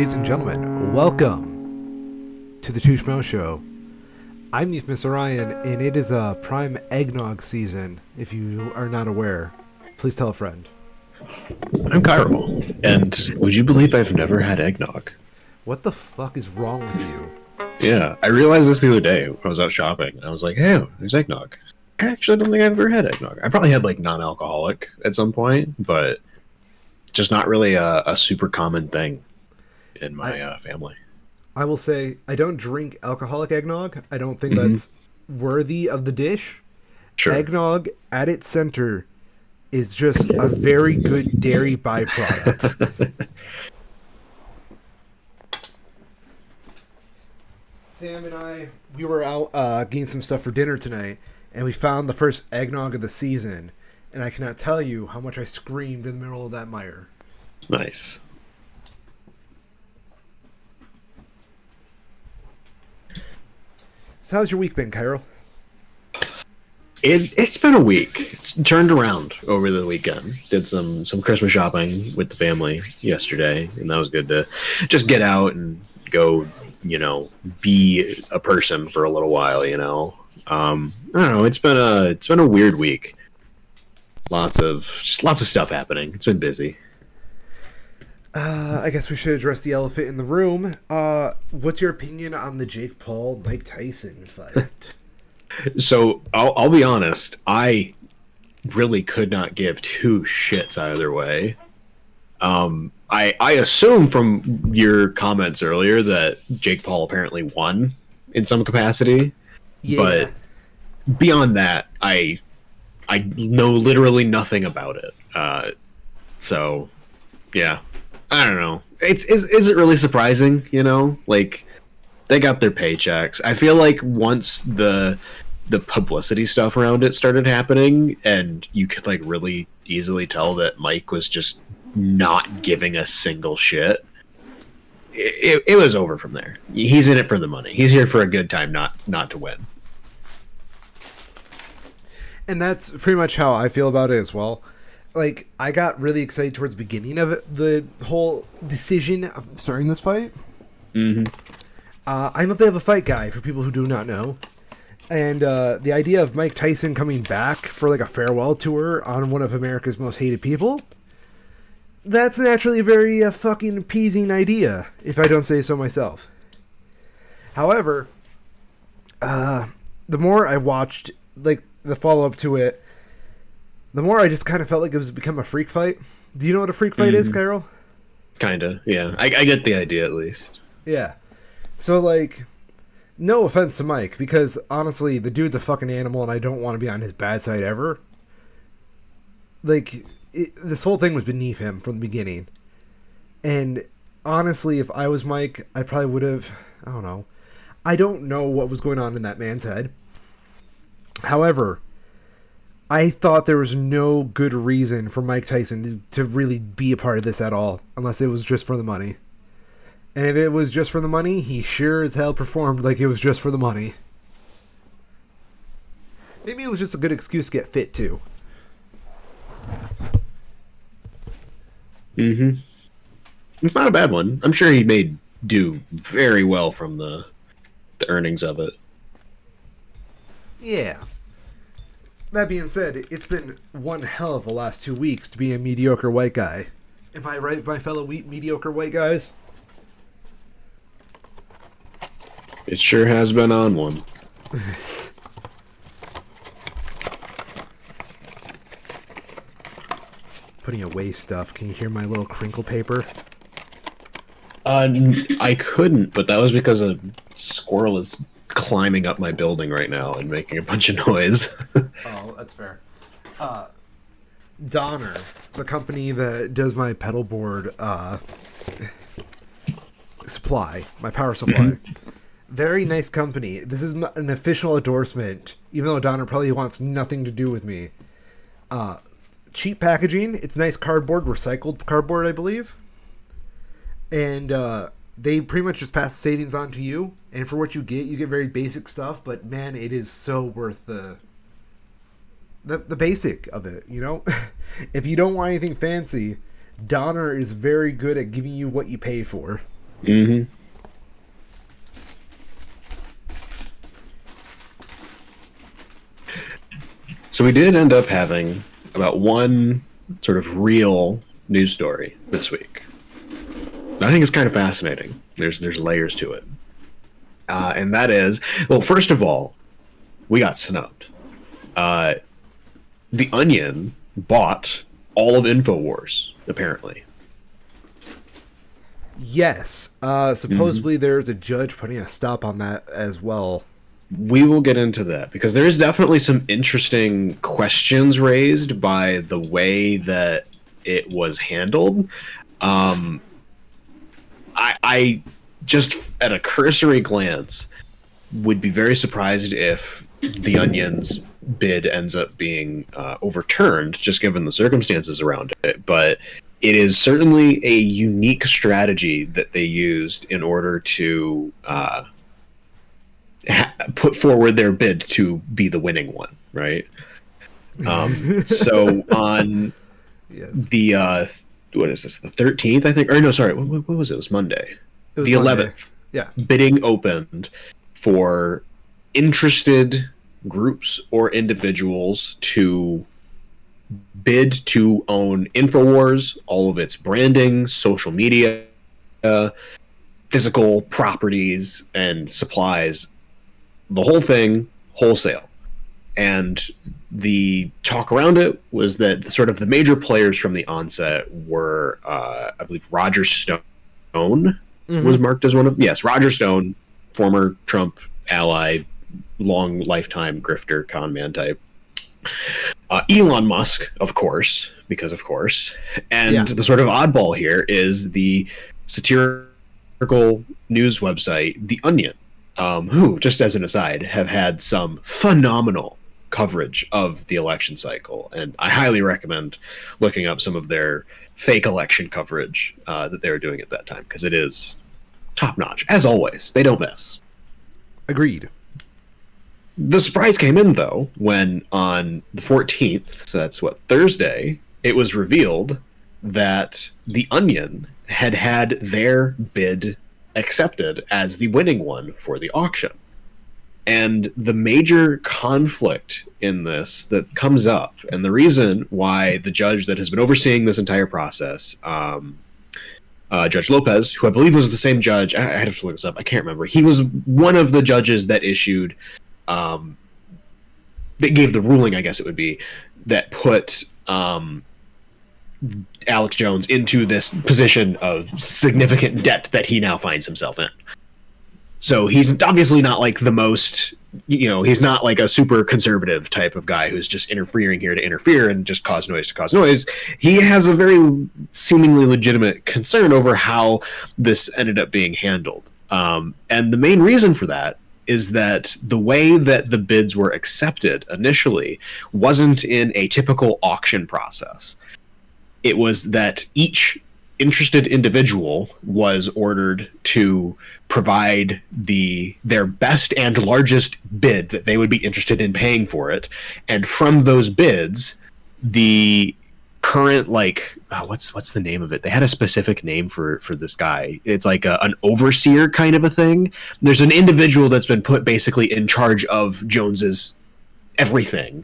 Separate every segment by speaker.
Speaker 1: ladies and gentlemen, welcome to the Two Schmoes Show. I'm the Mr. Ryan, and it is a prime eggnog season, if you are not aware. Please tell a friend.
Speaker 2: I'm Cairo, and would you believe I've never had eggnog?
Speaker 1: What the fuck is wrong with you?
Speaker 2: Yeah, I realized this the other day when I was out shopping, and I was like, hey, there's eggnog. I actually don't think I've ever had eggnog. I probably had, like, non-alcoholic at some point, but just not really a super common thing in my family.
Speaker 1: I will say, I don't drink alcoholic eggnog. I don't think
Speaker 2: Mhm.
Speaker 1: that's worthy of the dish.
Speaker 2: Sure.
Speaker 1: Eggnog, at its center, is just a very good dairy byproduct. Sam and I, we were out getting some stuff for dinner tonight, and we found the first eggnog of the season, and I cannot tell you how much I screamed in the middle of that mire.
Speaker 2: Nice.
Speaker 1: So how's your week been, Cairo?
Speaker 2: It's been a week. It's turned around over the weekend. Did some Christmas shopping with the family yesterday, and that was good to just get out and go, be a person for a little while. I don't know. It's been a weird week. Lots of stuff happening. It's been busy.
Speaker 1: I guess we should address the elephant in the room. What's your opinion on the Jake Paul-Mike Tyson fight?
Speaker 2: So I'll be honest. I really could not give two shits either way. I assume from your comments earlier that Jake Paul apparently won in some capacity,
Speaker 1: Yeah.
Speaker 2: but beyond that, I know literally nothing about it. So yeah, I don't know. Is it really surprising? Like they got their paychecks. I feel like once the publicity stuff around it started happening, and you could like really easily tell that Mike was just not giving a single shit. It was over from there. He's in it for the money. He's here for a good time, not to win.
Speaker 1: And that's pretty much how I feel about it as well. Like, I got really excited towards the beginning of it, the whole decision of starting this fight.
Speaker 2: Mm-hmm.
Speaker 1: I'm a bit of a fight guy, for people who do not know. And the idea of Mike Tyson coming back for like a farewell tour on one of America's most hated people, that's naturally a very fucking appeasing idea, if I don't say so myself. However, the more I watched, like, the follow-up to it, the more I just kind of felt like it was become a freak fight. Do you know what a freak fight is, Carol?
Speaker 2: Kinda, yeah. I get the idea at least.
Speaker 1: Yeah. So, like, no offense to Mike, because honestly, the dude's a fucking animal and I don't want to be on his bad side ever. Like, this whole thing was beneath him from the beginning. And honestly, if I was Mike, I probably would have, I don't know. I don't know what was going on in that man's head. However, I thought there was no good reason for Mike Tyson to really be a part of this at all, unless it was just for the money. And if it was just for the money, he sure as hell performed like it was just for the money. Maybe it was just a good excuse to get fit, too.
Speaker 2: Mm-hmm. It's not a bad one. I'm sure he made do very well from the earnings of it.
Speaker 1: Yeah. That being said, it's been one hell of a last 2 weeks to be a mediocre white guy. Am I right, my fellow mediocre white guys?
Speaker 2: It sure has been on one.
Speaker 1: Putting away stuff. Can you hear my little crinkle paper?
Speaker 2: I couldn't, but that was because a squirrel is climbing up my building right now and making a bunch of noise.
Speaker 1: Oh, that's fair. Donner, the company that does my pedal board supply, my power supply. Very nice company. This is an official endorsement, even though Donner probably wants nothing to do with me. Cheap packaging. It's nice cardboard, recycled cardboard, I believe. And they pretty much just pass the savings on to you. And for what you get very basic stuff. But man, it is so worth the basic of it, If you don't want anything fancy, Donner is very good at giving you what you pay for.
Speaker 2: Mm-hmm. So we did end up having about one sort of real news story this week. I think it's kind of fascinating. There's layers to it, and that is, well, first of all, we got snubbed. The Onion bought all of InfoWars, apparently.
Speaker 1: Yes. Supposedly there's a judge putting a stop on that as well.
Speaker 2: We will get into that because there is definitely some interesting questions raised by the way that it was handled. I just, at a cursory glance, would be very surprised if the Onion's bid ends up being overturned, just given the circumstances around it. But it is certainly a unique strategy that they used in order to put forward their bid to be the winning one, right? So on
Speaker 1: Yes.
Speaker 2: the what is this, the 13th, I think, or no, sorry, what was it? It was Monday.
Speaker 1: It was
Speaker 2: The
Speaker 1: Monday.
Speaker 2: 11th.
Speaker 1: Yeah.
Speaker 2: Bidding opened for interested groups or individuals to bid to own InfoWars, all of its branding, social media, physical properties, and supplies, the whole thing, wholesale. And the talk around it was that sort of the major players from the onset were, I believe, Roger Stone was marked as one of, yes, Roger Stone, former Trump ally, long lifetime grifter, con man type. Elon Musk, of course, because of course. And the sort of oddball here is the satirical news website, The Onion, who, just as an aside, have had some phenomenal coverage of the election cycle. And I highly recommend looking up some of their fake election coverage that they were doing at that time, because it is top notch. As always, they don't miss.
Speaker 1: Agreed.
Speaker 2: The surprise came in, though, when on the 14th, so that's what, Thursday, it was revealed that The Onion had had their bid accepted as the winning one for the auction. And the major conflict in this that comes up, and the reason why the judge that has been overseeing this entire process, Judge Lopez, who I believe was the same judge, I have to look this up, I can't remember. He was one of the judges that issued, that gave the ruling, I guess it would be, that put Alex Jones into this position of significant debt that he now finds himself in. So he's obviously not like the most, he's not like a super conservative type of guy who's just interfering here to interfere and just cause noise to cause noise. He has a very seemingly legitimate concern over how this ended up being handled. And the main reason for that is that the way that the bids were accepted initially wasn't in a typical auction process. It was that each interested individual was ordered to provide their best and largest bid that they would be interested in paying for it, and from those bids, the current, like, what's the name of it? They had a specific name for this guy. It's like an overseer kind of a thing. There's an individual that's been put basically in charge of Jones's everything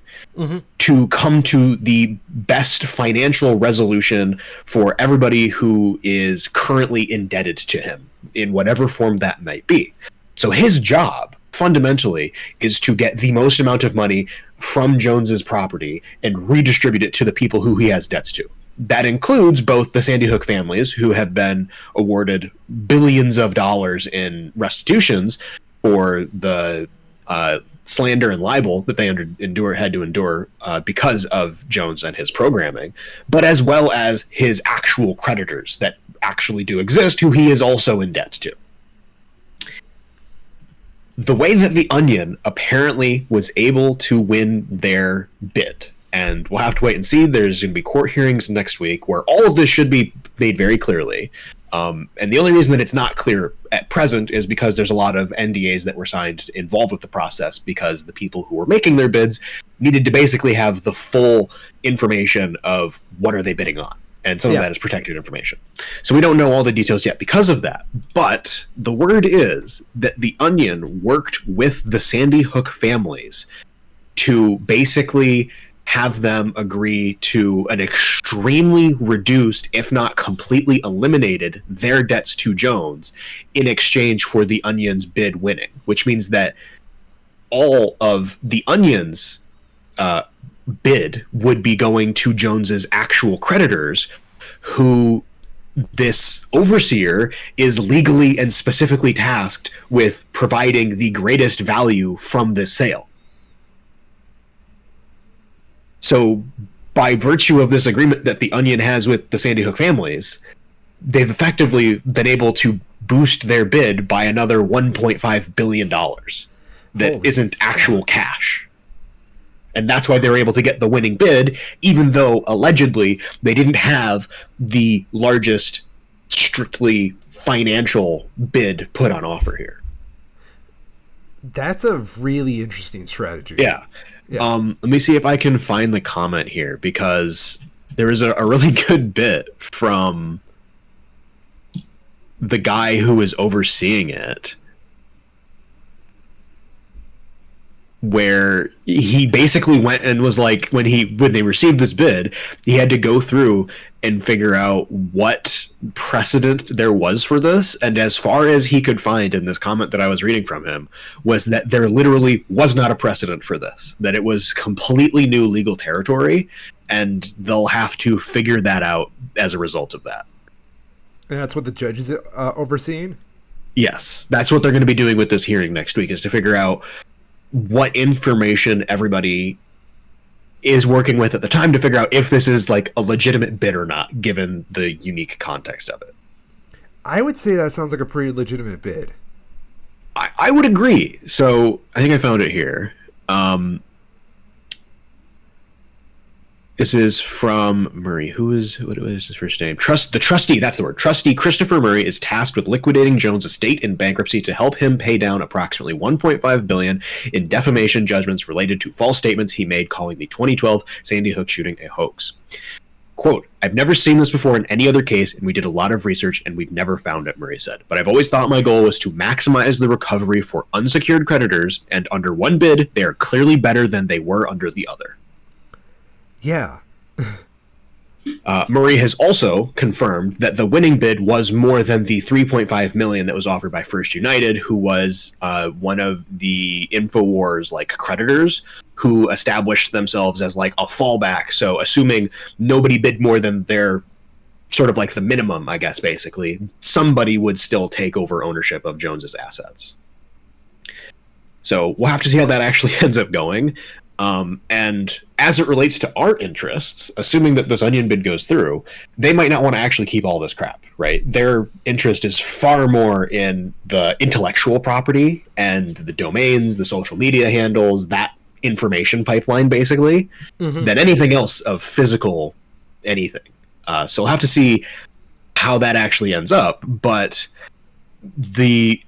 Speaker 2: to come to the best financial resolution for everybody who is currently indebted to him in whatever form that might be. So his job fundamentally is to get the most amount of money from Jones's property and redistribute it to the people who he has debts to. That includes both the Sandy Hook families, who have been awarded billions of dollars in restitutions for the slander and libel that they had to endure because of Jones and his programming, but as well as his actual creditors that actually do exist, who he is also in debt to. The way that The Onion apparently was able to win their bid, and we'll have to wait and see, there's going to be court hearings next week where all of this should be made very clearly. And the only reason that it's not clear at present is because there's a lot of NDAs that were signed involved with the process, because the people who were making their bids needed to basically have the full information of what are they bidding on. and some of that is protected information. So we don't know all the details yet because of that. But the word is that the Onion worked with the Sandy Hook families to basically have them agree to an extremely reduced, if not completely eliminated, their debts to Jones in exchange for the Onion's bid winning, which means that all of the Onion's bid would be going to Jones's actual creditors, who this overseer is legally and specifically tasked with providing the greatest value from this sale. So by virtue of this agreement that the Onion has with the Sandy Hook families, they've effectively been able to boost their bid by another $1.5 billion that isn't actual cash. And that's why they were able to get the winning bid, even though allegedly they didn't have the largest strictly financial bid put on offer here.
Speaker 1: That's a really interesting strategy.
Speaker 2: Yeah. Let me see if I can find the comment here, because there is a really good bit from the guy who was overseeing it, where he basically went and was like, when they received this bid, he had to go through and figure out what precedent there was for this. And as far as he could find in this comment that I was reading from him, was that there literally was not a precedent for this, that it was completely new legal territory, and they'll have to figure that out as a result of that.
Speaker 1: And that's what the judge is overseeing?
Speaker 2: Yes, that's what they're going to be doing with this hearing next week, is to figure out what information everybody is working with at the time to figure out if this is like a legitimate bid or not, given the unique context of it.
Speaker 1: I would say that sounds like a pretty legitimate bid.
Speaker 2: I would agree. So I think I found it here. This is from Murray. What is his first name? The trustee, that's the word. Trustee Christopher Murray is tasked with liquidating Jones' estate in bankruptcy to help him pay down approximately $1.5 billion in defamation judgments related to false statements he made calling the 2012 Sandy Hook shooting a hoax. Quote, "I've never seen this before in any other case, and we did a lot of research, and we've never found it," Murray said. "But I've always thought my goal was to maximize the recovery for unsecured creditors, and under one bid, they are clearly better than they were under the other."
Speaker 1: Yeah.
Speaker 2: Murray has also confirmed that the winning bid was more than the $3.5 million that was offered by First United, who was one of the InfoWars like creditors who established themselves as like a fallback. So assuming nobody bid more than their sort of like the minimum, I guess, basically, somebody would still take over ownership of Jones's assets. So we'll have to see how that actually ends up going. And as it relates to our interests, assuming that this Onion bid goes through, they might not want to actually keep all this crap, right? Their interest is far more in the intellectual property and the domains, the social media handles, that information pipeline, basically, than anything else of physical anything. So we'll have to see how that actually ends up. But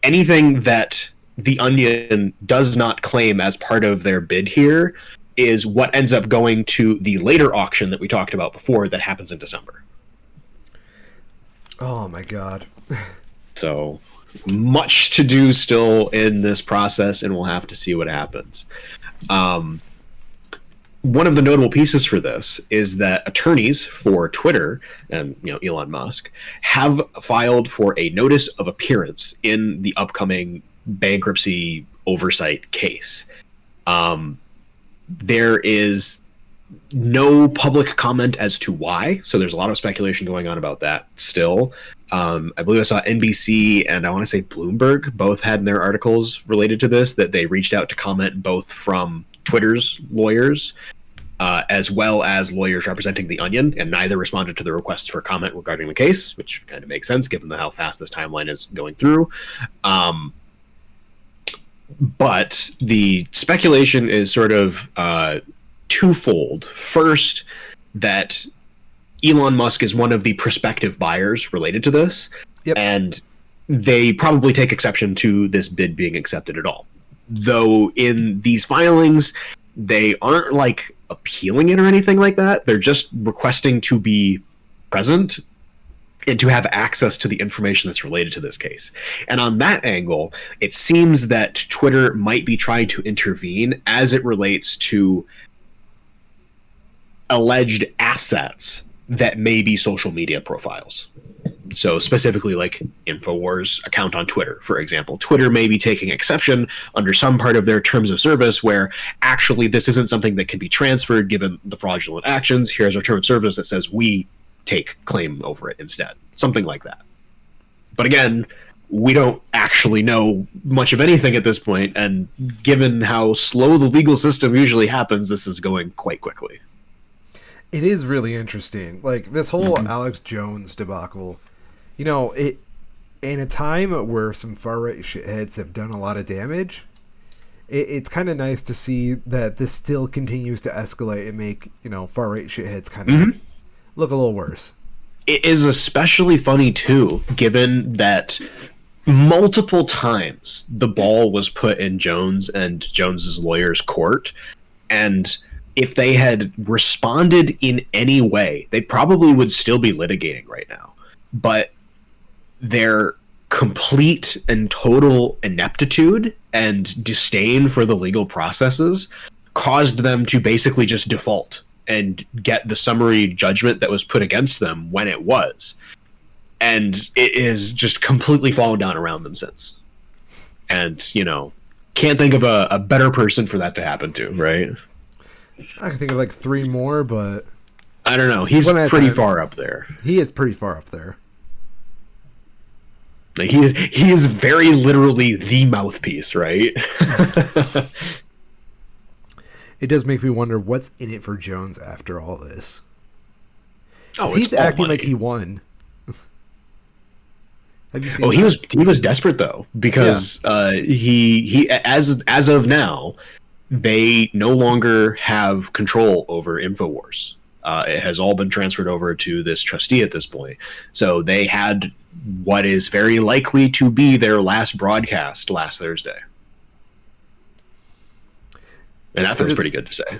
Speaker 2: anything that the Onion does not claim as part of their bid here is what ends up going to the later auction that we talked about before that happens in December.
Speaker 1: Oh my God.
Speaker 2: So much to do still in this process, and we'll have to see what happens. One of the notable pieces for this is that attorneys for Twitter and Elon Musk have filed for a notice of appearance in the upcoming bankruptcy oversight case. There is no public comment as to why, so there's a lot of speculation going on about that still. I believe I saw NBC and I want to say Bloomberg both had in their articles related to this that they reached out to comment, both from Twitter's lawyers as well as lawyers representing the Onion, and neither responded to the requests for comment regarding the case, which kind of makes sense given how fast this timeline is going through. But the speculation is sort of twofold. First, that Elon Musk is one of the prospective buyers related to this, and they probably take exception to this bid being accepted at all. Though in these filings, they aren't like appealing it or anything like that. They're just requesting to be present and to have access to the information that's related to this case. And on that angle, it seems that Twitter might be trying to intervene as it relates to alleged assets that may be social media profiles. So specifically like InfoWars account on Twitter, for example. Twitter may be taking exception under some part of their terms of service where actually this isn't something that can be transferred given the fraudulent actions. Here's our term of service that says we take claim over it instead. Something like that. But again, we don't actually know much of anything at this point, and given how slow the legal system usually happens, this is going quite quickly.
Speaker 1: It is really interesting. Like, this whole Alex Jones debacle, you know, it in a time where some far-right shitheads have done a lot of damage, it's kind of nice to see that this still continues to escalate and make, you know, far-right shitheads kind of look a little worse.
Speaker 2: It is especially funny, too, given that multiple times the ball was put in Jones and Jones's lawyer's court, and if they had responded in any way, they probably would still be litigating right now. But their complete and total ineptitude and disdain for the legal processes caused them to basically just default and get the summary judgment that was put against them when it was. And it is just completely fallen down around them since. And, you know, can't think of a better person for that to happen to, right?
Speaker 1: I can think of like three more, but
Speaker 2: I don't know. He's pretty far up there.
Speaker 1: He is pretty far up there.
Speaker 2: Like he is very literally the mouthpiece, right?
Speaker 1: It does make me wonder what's in it for Jones after all this.
Speaker 2: Oh,
Speaker 1: he's acting like he won. Have you seen?
Speaker 2: Oh, he was desperate though, because he as of now, they no longer have control over InfoWars. It has all been transferred over to this trustee at this point. So they had what is very likely to be their last broadcast last Thursday. And that feels pretty good to say.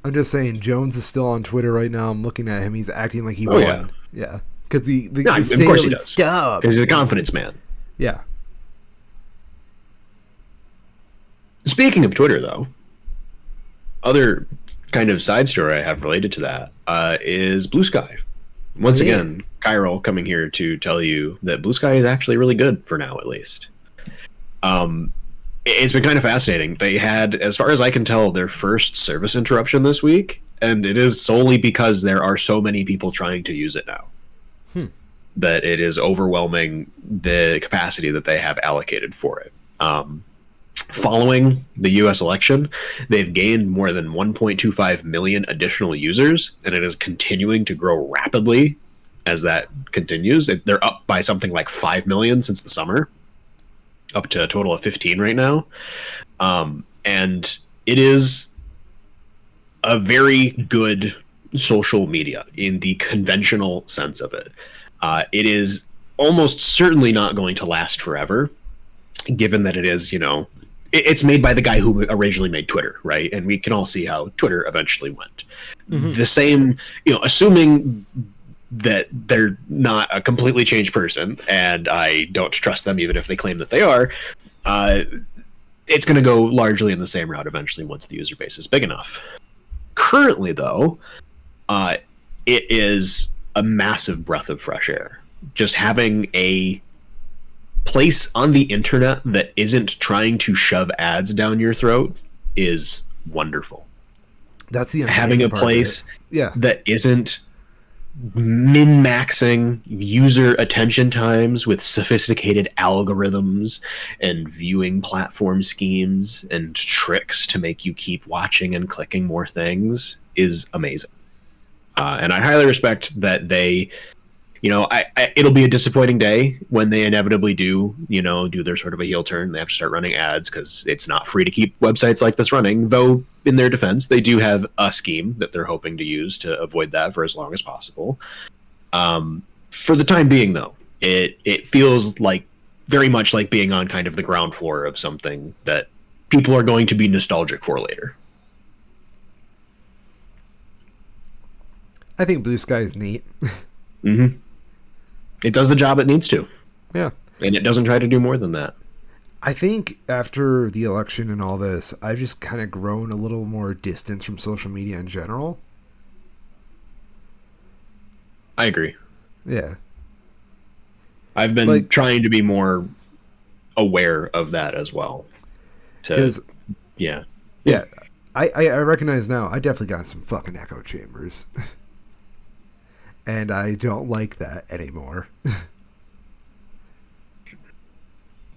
Speaker 1: I'm just saying, Jones is still on Twitter right now. I'm looking at him. He's acting like he won. Yeah. Because
Speaker 2: of course he does. Because he's a confidence man.
Speaker 1: Yeah.
Speaker 2: Speaking of Twitter, though, other kind of side story I have related to that is Blue Sky. Once again, Kyril coming here to tell you that Blue Sky is actually really good for now, at least. It's been kind of fascinating. They had, as far as I can tell, their first service interruption this week, and it is solely because there are so many people trying to use it now. That it is overwhelming the capacity that they have allocated for it. Following the U.S. election, they've gained more than 1.25 million additional users, and it is continuing to grow rapidly as that continues. They're up by something like 5 million since the summer, up to a total of 15 right now. And it is a very good social media in the conventional sense of it. It is almost certainly not going to last forever, given that it is, you know, it's made by the guy who originally made Twitter, right? And we can all see how Twitter eventually went. The same, you know, assuming that they're not a completely changed person, and I don't trust them even if they claim that they are, it's going to go largely in the same route eventually once the user base is big enough. Currently, though, it is a massive breath of fresh air. Just having a place on the internet that isn't trying to shove ads down your throat is wonderful.
Speaker 1: That's the
Speaker 2: having a place that isn't min-maxing user attention times with sophisticated algorithms and viewing platform schemes and tricks to make you keep watching and clicking more things is amazing. And I highly respect that they, you know, it'll be a disappointing day when they inevitably do, you know, do their sort of a heel turn. They have to start running ads because it's not free to keep websites like this running, though in their defense, they do have a scheme that they're hoping to use to avoid that for as long as possible. For the time being, though, it feels like very much like being on kind of the ground floor of something that people are going to be nostalgic for later.
Speaker 1: I think Blue Sky is neat.
Speaker 2: Mm-hmm. It does the job it needs to.
Speaker 1: Yeah.
Speaker 2: And it doesn't try to do more than that.
Speaker 1: I think after the election and all this, I've just kind of grown a little more distance from social media in general.
Speaker 2: I agree.
Speaker 1: Yeah.
Speaker 2: I've been
Speaker 1: Like,
Speaker 2: trying to be more aware of that as well.
Speaker 1: because,
Speaker 2: Yeah.
Speaker 1: yeah, I recognize now, I definitely got some fucking echo chambers. And I don't like that anymore.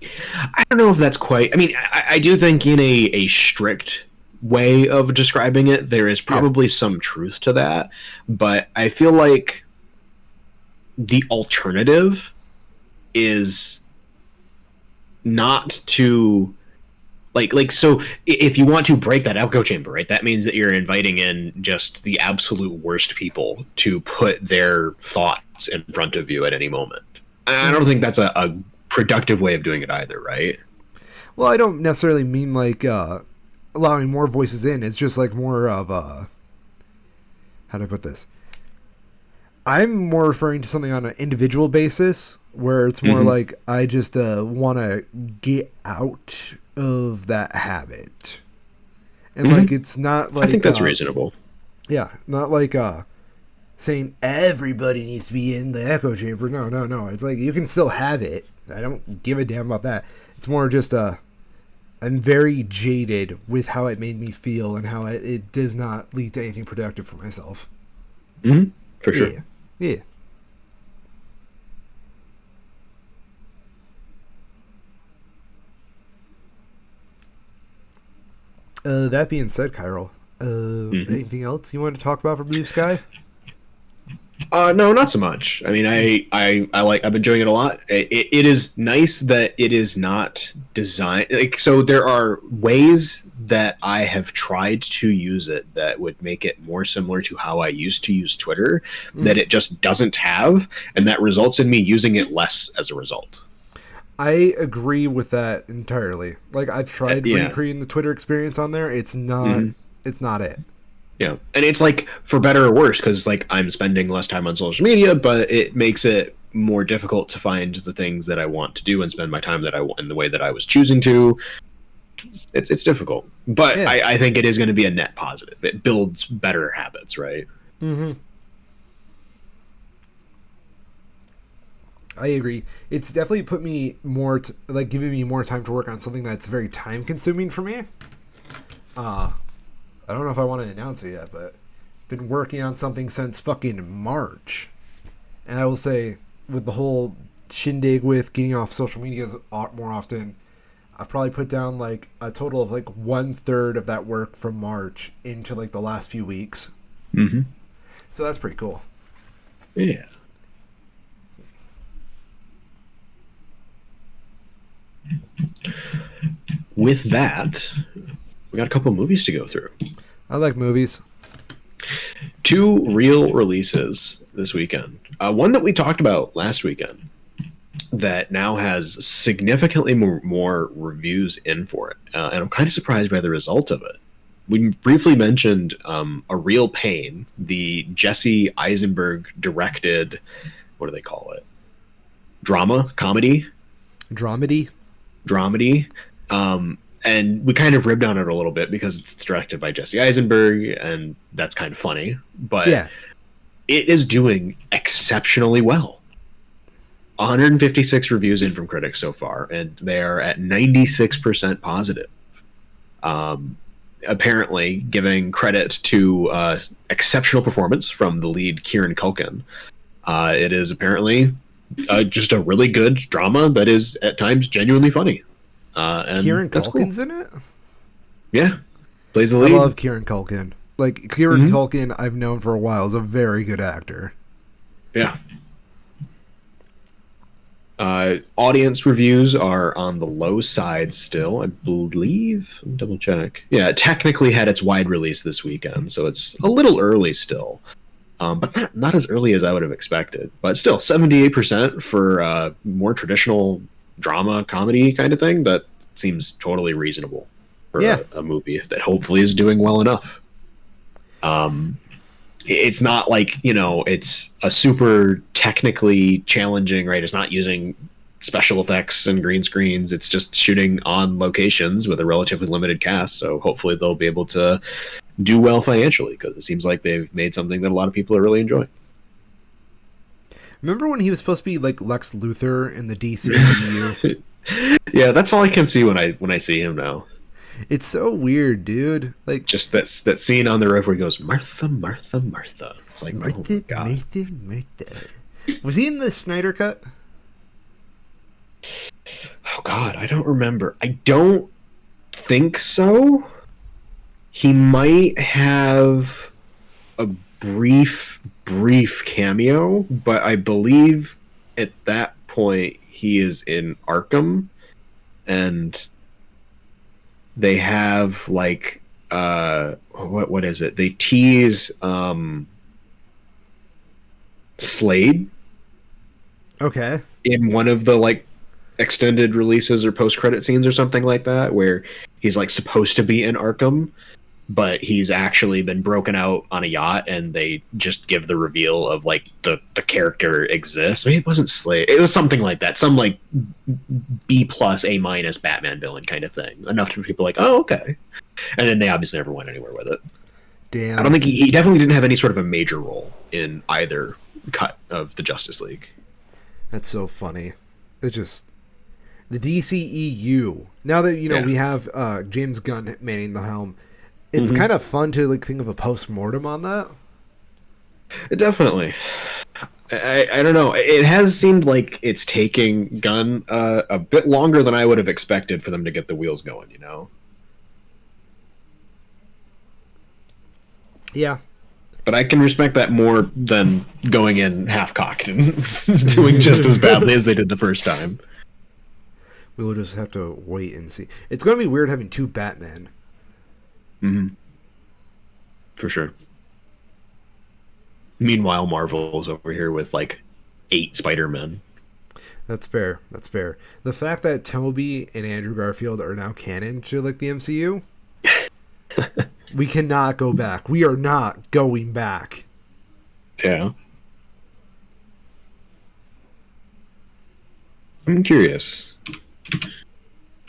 Speaker 2: I don't know if that's quite. I mean, I do think in a strict way of describing it, there is probably some truth to that. But I feel like the alternative is not to like so if you want to break that echo chamber, right, that means that you're inviting in just the absolute worst people to put their thoughts in front of you at any moment. I don't think that's a productive way of doing it either, right?
Speaker 1: Well, I don't necessarily mean like allowing more voices in. It's just like more of a, how do I put this? I'm more referring to something on an individual basis where it's more like I just want to get out of that habit. And like it's not like
Speaker 2: I think that's reasonable.
Speaker 1: Yeah, not like saying everybody needs to be in the echo chamber. No. It's like you can still have it. I don't give a damn about that. It's more just I'm very jaded with how it made me feel and how it does not lead to anything productive for myself.
Speaker 2: For sure.
Speaker 1: Yeah. That being said, Kyril, anything else you want to talk about for Blue Sky?
Speaker 2: No, not so much. I mean, I've been doing it a lot. It is nice that it is not designed like so. There are ways that I have tried to use it that would make it more similar to how I used to use Twitter that it just doesn't have, and that results in me using it less as a result.
Speaker 1: I agree with that entirely. Like I've tried recreating the Twitter experience on there. It's not. It's not it.
Speaker 2: Yeah, and it's like for better or worse because like I'm spending less time on social media, but it makes it more difficult to find the things that I want to do and spend my time that I want in the way that I was choosing to. It's difficult, but I think it is going to be a net positive. It builds better habits, right?
Speaker 1: I agree. It's definitely put me more like giving me more time to work on something that's very time consuming for me. I don't know if I want to announce it yet, but been working on something since fucking March. And I will say, with the whole shindig with getting off social media more often, I've probably put down like a total of like 1/3 of that work from March into like the last few weeks. So that's pretty cool.
Speaker 2: Yeah. With that, we got a couple of movies to go through.
Speaker 1: I like movies.
Speaker 2: 2 real releases this weekend. One that we talked about last weekend that now has significantly more reviews in for it. And I'm kind of surprised by the result of it. We briefly mentioned A Real Pain, the Jesse Eisenberg directed, what do they call it? Drama? Comedy?
Speaker 1: Dramedy.
Speaker 2: And we kind of ribbed on it a little bit because it's directed by Jesse Eisenberg, and that's kind of funny. But it is doing exceptionally well. 156 reviews in from critics so far, and they are at 96% positive. Apparently, giving credit to exceptional performance from the lead Kieran Culkin. It is apparently just a really good drama that is at times genuinely funny. And
Speaker 1: Kieran Culkin's in it?
Speaker 2: Yeah. Plays the lead.
Speaker 1: I love Kieran Culkin. Like, Kieran Culkin, I've known for a while, is a very good actor.
Speaker 2: Yeah. Audience reviews are on the low side still, I believe. Double check. Yeah, it technically had its wide release this weekend, so it's a little early still. But not as early as I would have expected. But still, 78% for more traditional drama comedy kind of thing. That seems totally reasonable for a movie that hopefully is doing well enough. It's not like, it's a super technically challenging, right? It's not using special effects and green screens. It's just shooting on locations with a relatively limited cast. So hopefully they'll be able to do well financially, because it seems like they've made something that a lot of people are really enjoying.
Speaker 1: Remember when he was supposed to be like Lex Luthor in the DCEU?
Speaker 2: Yeah, that's all I can see when I see him now.
Speaker 1: It's so weird, dude. Like
Speaker 2: Just that scene on the roof where he goes, Martha, Martha, Martha. It's like, oh my God.
Speaker 1: Martha. Was he in the Snyder Cut?
Speaker 2: Oh God, I don't remember. I don't think so. He might have a brief cameo, but I believe at that point he is in Arkham, and they have like what is it? They tease Slade
Speaker 1: Okay.
Speaker 2: in one of the like extended releases or post credit scenes or something like that, where he's like supposed to be in Arkham, but he's actually been broken out on a yacht, and they just give the reveal of like the character exists. Maybe it wasn't Slade. It was something like that. Some like B plus A minus Batman villain kind of thing. Enough for people like, oh, okay. And then they obviously never went anywhere with it.
Speaker 1: Damn.
Speaker 2: I don't think he definitely didn't have any sort of a major role in either cut of the Justice League.
Speaker 1: That's so funny. It's just the DCEU. Now that we have James Gunn manning the helm, it's kind of fun to like think of a post-mortem on that.
Speaker 2: Definitely. I don't know. It has seemed like it's taking Gunn a bit longer than I would have expected for them to get the wheels going, you know?
Speaker 1: Yeah.
Speaker 2: But I can respect that more than going in half-cocked and doing just as badly as they did the first time.
Speaker 1: We will just have to wait and see. It's going to be weird having two Batman.
Speaker 2: Mm-hmm. For sure. Meanwhile, Marvel's over here with like 8 Spider-Men.
Speaker 1: That's fair. That's fair. The fact that Toby and Andrew Garfield are now canon to like the MCU, we cannot go back. We are not going back.
Speaker 2: Yeah. I'm curious.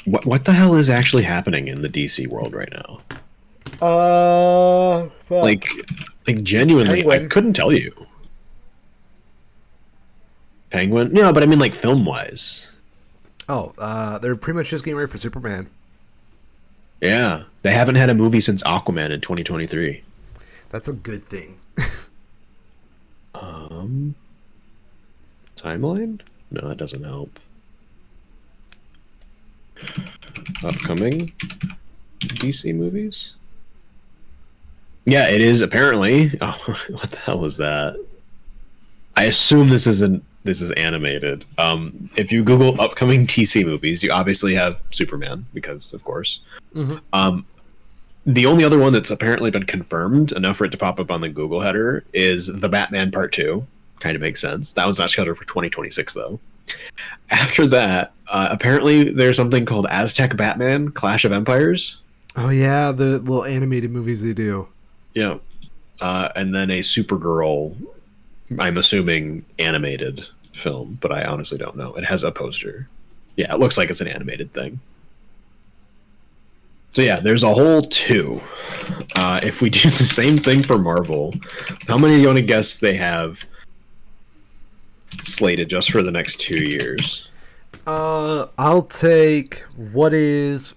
Speaker 2: What the hell is actually happening in the DC world right now? Like genuinely,
Speaker 1: Penguin.
Speaker 2: I couldn't tell you. Penguin? No, but I mean like film-wise.
Speaker 1: Oh, they're pretty much just getting ready for Superman.
Speaker 2: Yeah, they haven't had a movie since Aquaman in 2023.
Speaker 1: That's a good thing.
Speaker 2: Timeline? No, that doesn't help. Upcoming DC movies? Yeah, it is apparently. Oh, what the hell is that? I assume this is animated. If you Google upcoming DC movies, you obviously have Superman, because of course. Mm-hmm. The only other one that's apparently been confirmed enough for it to pop up on the Google header is The Batman Part 2. Kind of makes sense. That one's not scheduled for 2026 though. After that, apparently there's something called Aztec Batman: Clash of Empires.
Speaker 1: Oh yeah, the little animated movies they do.
Speaker 2: Yeah. And then a Supergirl, I'm assuming animated film, but I honestly don't know. It has a poster. Yeah, it looks like it's an animated thing. So yeah, there's a whole 2. If we do the same thing for Marvel, how many do you want to guess they have slated just for the next 2 years?
Speaker 1: I'll take what is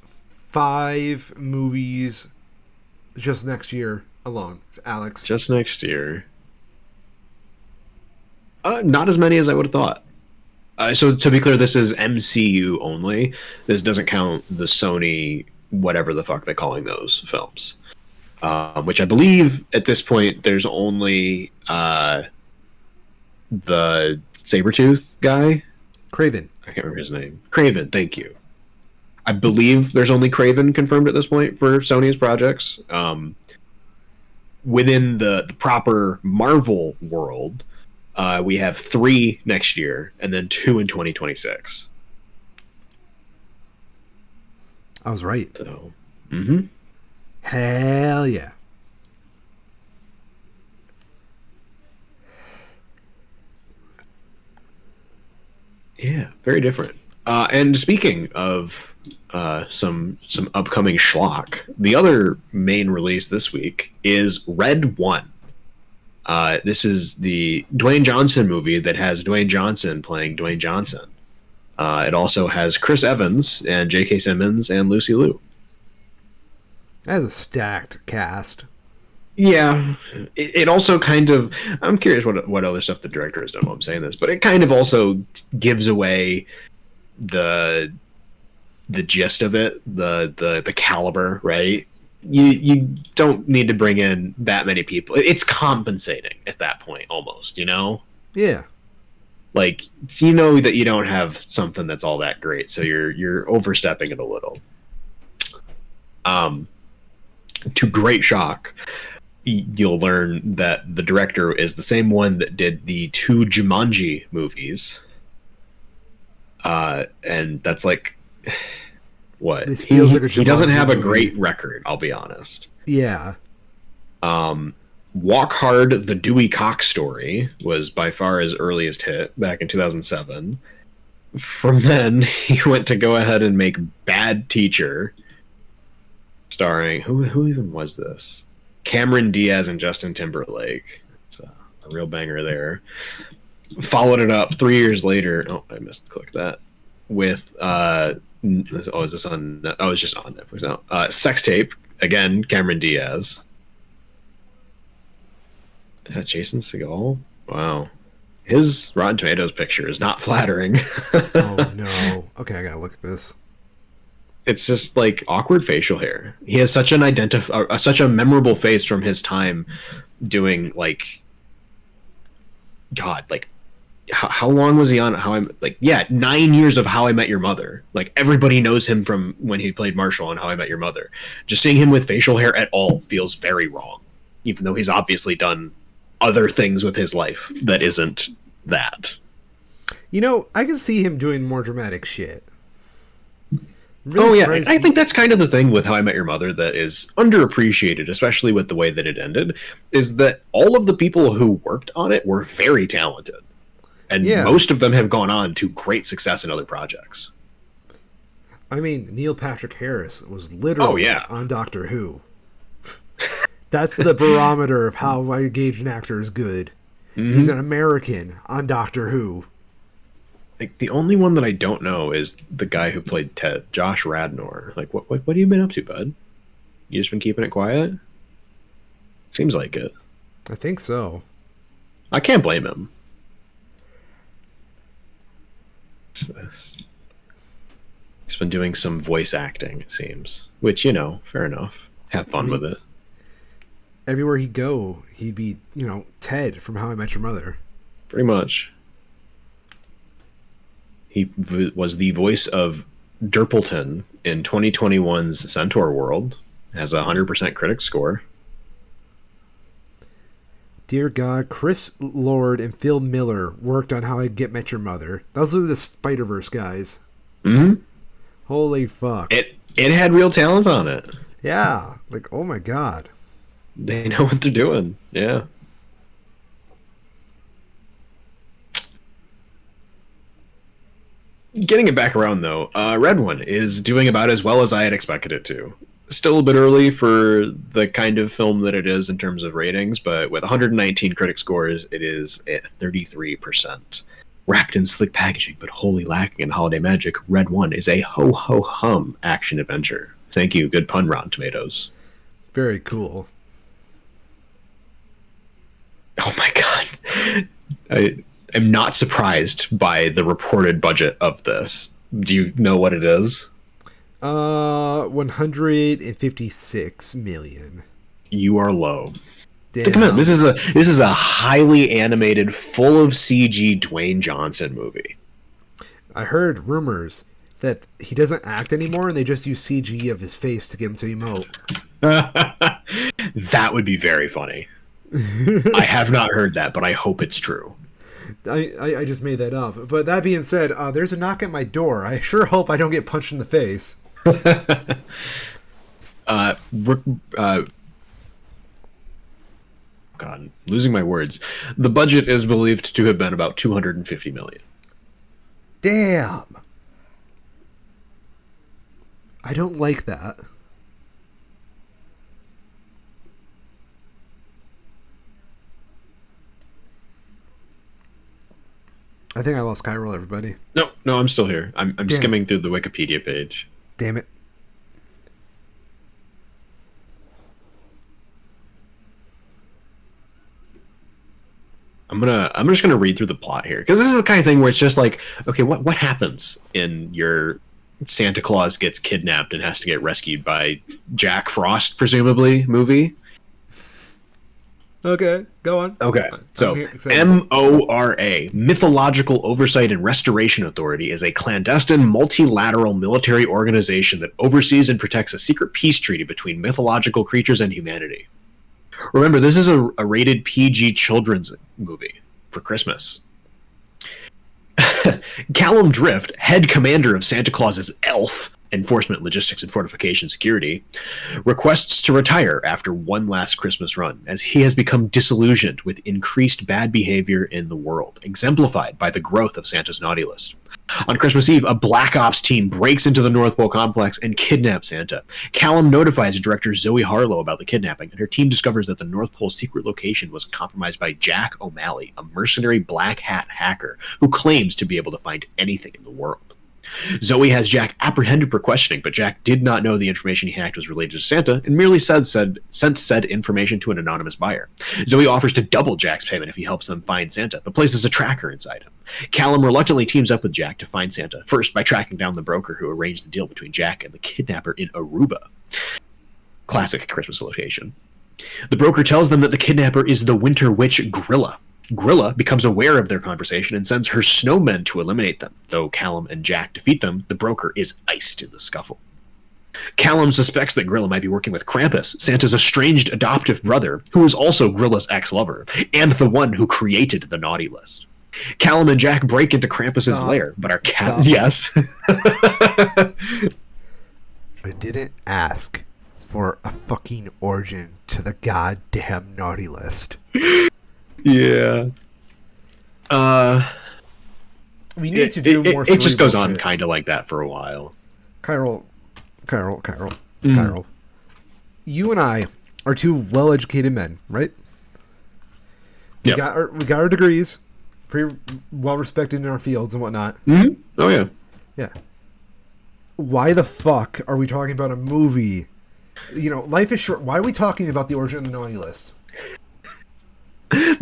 Speaker 1: 5 movies just next year alone, Alex.
Speaker 2: Just next year. Not as many as I would have thought. So to be clear, this is MCU only. This doesn't count the Sony, whatever the fuck they're calling those films. Which I believe at this point there's only the Sabretooth guy.
Speaker 1: Craven.
Speaker 2: I can't remember his name. Craven, thank you. I believe there's only Craven confirmed at this point for Sony's projects. Within the proper Marvel world, we have 3 next year and then 2 in 2026.
Speaker 1: I was right.
Speaker 2: So,
Speaker 1: Hell yeah.
Speaker 2: Yeah, very different. And speaking of some upcoming schlock, the other main release this week is Red One. This is the Dwayne Johnson movie that has Dwayne Johnson playing Dwayne Johnson. It also has Chris Evans and J.K. Simmons and Lucy Liu.
Speaker 1: That is a stacked cast.
Speaker 2: Yeah, it also kind of. I'm curious what other stuff the director has done while I'm saying this, but it kind of also gives away the gist of it, the caliber, right? You don't need to bring in that many people. It's compensating at that point, almost.
Speaker 1: Yeah.
Speaker 2: Like, you know that you don't have something that's all that great, so you're overstepping it a little. To great shock, you'll learn that the director is the same one that did the two Jumanji movies. And that's like, what?
Speaker 1: This feels like a
Speaker 2: he doesn't
Speaker 1: Jumanji
Speaker 2: have a
Speaker 1: movie.
Speaker 2: great record, I'll be honest.
Speaker 1: Yeah.
Speaker 2: Walk Hard, the Dewey Cox Story was by far his earliest hit back in 2007. From then, he went to go ahead and make Bad Teacher, starring, who even was this? Cameron Diaz and Justin Timberlake. It's a real banger there. Followed it up 3 years later. Oh, I misclicked that. With is this on? Oh, it's just on Netflix now. Sex Tape, again, Cameron Diaz. Is that Jason Segel? Wow, his Rotten Tomatoes picture is not flattering.
Speaker 1: Oh no. Okay, I gotta look at this.
Speaker 2: It's just like awkward facial hair. He has such such a memorable face from his time doing like, God, like how long was he on 9 years of How I Met Your Mother. Like, everybody knows him from when he played Marshall on How I Met Your Mother. Just seeing him with facial hair at all feels very wrong, even though he's obviously done other things with his life that isn't that.
Speaker 1: I can see him doing more dramatic shit.
Speaker 2: I think that's kind of the thing with How I Met Your Mother that is underappreciated, especially with the way that it ended, is that all of the people who worked on it were very talented. And most of them have gone on to great success in other projects.
Speaker 1: I mean, Neil Patrick Harris was literally on Doctor Who. That's the barometer of how I gauge an actor is good. Mm-hmm. He's an American on Doctor Who.
Speaker 2: Like, the only one that I don't know is the guy who played Ted, Josh Radnor. Like, what have you been up to, bud? You just been keeping it quiet? Seems like it.
Speaker 1: I think so.
Speaker 2: I can't blame him. What's this? He's been doing some voice acting, it seems. Which, fair enough. Have fun with it.
Speaker 1: Everywhere he'd go, he'd be, Ted from How I Met Your Mother.
Speaker 2: Pretty much. He was the voice of Derpleton in 2021's Centaur World. Has a 100% critic score.
Speaker 1: Dear God, Chris Lord and Phil Miller worked on How I Met Your Mother. Those are the Spider-Verse guys.
Speaker 2: Mm-hmm.
Speaker 1: Holy fuck.
Speaker 2: It had real talent on it.
Speaker 1: Yeah. Like, oh my God.
Speaker 2: They know what they're doing. Yeah. Getting it back around, though, Red One is doing about as well as I had expected it to. Still a bit early for the kind of film that it is in terms of ratings, but with 119 critic scores, it is at 33%. Wrapped in slick packaging, but wholly lacking in holiday magic, Red One is a ho-ho-hum action adventure. Thank you. Good pun, Rotten Tomatoes.
Speaker 1: Very cool.
Speaker 2: Oh my God. I am not surprised by the reported budget of this. Do you know what it is?
Speaker 1: 156 million.
Speaker 2: You are low.
Speaker 1: Damn.
Speaker 2: Come on, this is a highly animated, full of CG Dwayne Johnson movie.
Speaker 1: I heard rumors that he doesn't act anymore and they just use CG of his face to get him to emote.
Speaker 2: That would be very funny. I have not heard that, but I hope it's true.
Speaker 1: I just made that up. But that being said, there's a knock at my door. I sure hope I don't get punched in the face.
Speaker 2: God, losing my words. The budget is believed to have been about $250 million.
Speaker 1: Damn. I don't like that. I think I lost Chiral, everybody.
Speaker 2: No, I'm still here. I'm
Speaker 1: Damn.
Speaker 2: skimming through the Wikipedia page.
Speaker 1: Damn it.
Speaker 2: I'm just gonna read through the plot here, because this is the kind of thing where it's just like, okay, what happens in your Santa Claus gets kidnapped and has to get rescued by Jack Frost, presumably, movie?
Speaker 1: Okay, go on.
Speaker 2: Okay, so MORA, Mythological Oversight and Restoration Authority, is a clandestine multilateral military organization that oversees and protects a secret peace treaty between mythological creatures and humanity. Remember, this is a rated PG children's movie for Christmas. Callum Drift, head commander of Santa Claus's ELF, Enforcement, Logistics, and Fortification Security, requests to retire after one last Christmas run, as he has become disillusioned with increased bad behavior in the world, exemplified by the growth of Santa's naughty list. On Christmas Eve, a Black Ops team breaks into the North Pole complex and kidnaps Santa. Callum notifies director Zoe Harlow about the kidnapping, and her team discovers that the North Pole's secret location was compromised by Jack O'Malley, a mercenary black hat hacker who claims to be able to find anything in the world. Zoe has Jack apprehended for questioning, but Jack did not know the information he hacked was related to Santa and merely sent said information to an anonymous buyer. Zoe offers to double Jack's payment if he helps them find Santa, but places a tracker inside him. Callum reluctantly teams up with Jack to find Santa, first by tracking down the broker who arranged the deal between Jack and the kidnapper in Aruba. Classic Christmas location. The broker tells them that the kidnapper is the winter witch Grilla. Grilla becomes aware of their conversation and sends her snowmen to eliminate them. Though Callum and Jack defeat them, the broker is iced in the scuffle. Callum suspects that Grilla might be working with Krampus, Santa's estranged adoptive brother, who is also Grilla's ex-lover, and the one who created the naughty list. Callum and Jack break into Krampus's lair, but are Yes.
Speaker 1: I didn't ask for a fucking origin to the goddamn naughty list.
Speaker 2: Yeah.
Speaker 1: We need to do more.
Speaker 2: It just goes on kind of like that for a while.
Speaker 1: Chiral. You and I are two well-educated men, right? We got our degrees, pretty well-respected in our fields and whatnot.
Speaker 2: Mm-hmm. Oh, yeah.
Speaker 1: Yeah. Why the fuck are we talking about a movie? You know, life is short. Why are we talking about the origin of the naughty list?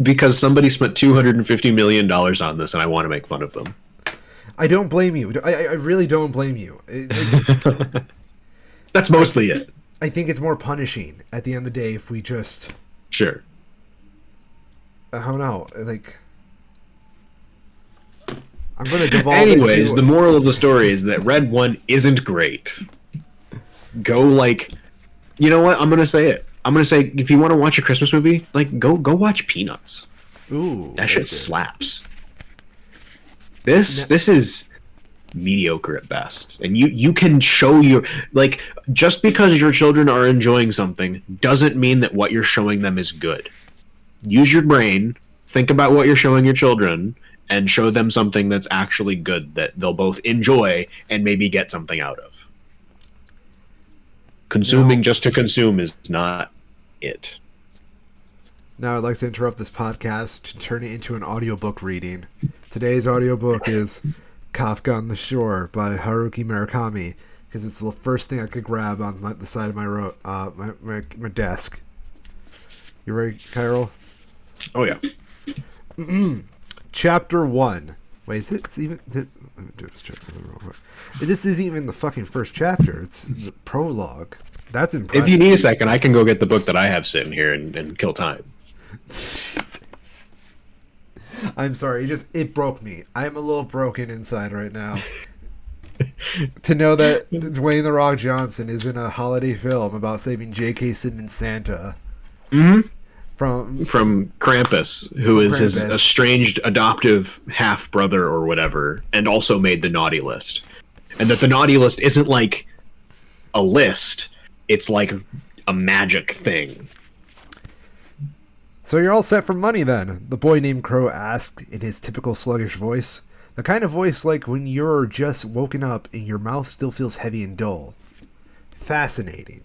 Speaker 2: Because somebody spent $250 million on this, and I want to make fun of them.
Speaker 1: I don't blame you. I really don't blame you.
Speaker 2: That's mostly it.
Speaker 1: I think it's more punishing at the end of the day if we just...
Speaker 2: Sure.
Speaker 1: I don't know. Like... I'm going to devolve
Speaker 2: Anyways, the moral of the story is that Red One isn't great. Go, like... You know what? I'm going to say it. I'm going to say, if you want to watch a Christmas movie, like, go watch Peanuts.
Speaker 1: Ooh.
Speaker 2: That shit slaps. This is mediocre at best. And you can show your... Like, just because your children are enjoying something doesn't mean that what you're showing them is good. Use your brain, think about what you're showing your children, and show them something that's actually good that they'll both enjoy and maybe get something out of. Consuming just to consume is not it.
Speaker 1: Now I'd like to interrupt this podcast to turn it into an audiobook reading. Today's audiobook is Kafka on the Shore by Haruki Murakami, because it's the first thing I could grab on the side of my desk. You ready, Chiral?
Speaker 2: Oh, yeah.
Speaker 1: Chapter 1. Wait, is it? It's even... Let me just check something real quick. This isn't even the fucking first chapter. It's the prologue. That's impressive.
Speaker 2: If you need a second, I can go get the book that I have sitting here and kill time.
Speaker 1: Jesus. I'm sorry. It broke me. I'm a little broken inside right now. To know that Dwayne "The Rock" Johnson is in a holiday film about saving J.K. Simmons' Santa.
Speaker 2: Mm-hmm.
Speaker 1: From
Speaker 2: Krampus, who is his estranged adoptive half-brother or whatever, and also made the naughty list. And that the naughty list isn't like a list, it's like a magic thing.
Speaker 1: So you're all set for money then? The boy named Crow asked in his typical sluggish voice. The kind of voice like when you're just woken up and your mouth still feels heavy and dull. Fascinating.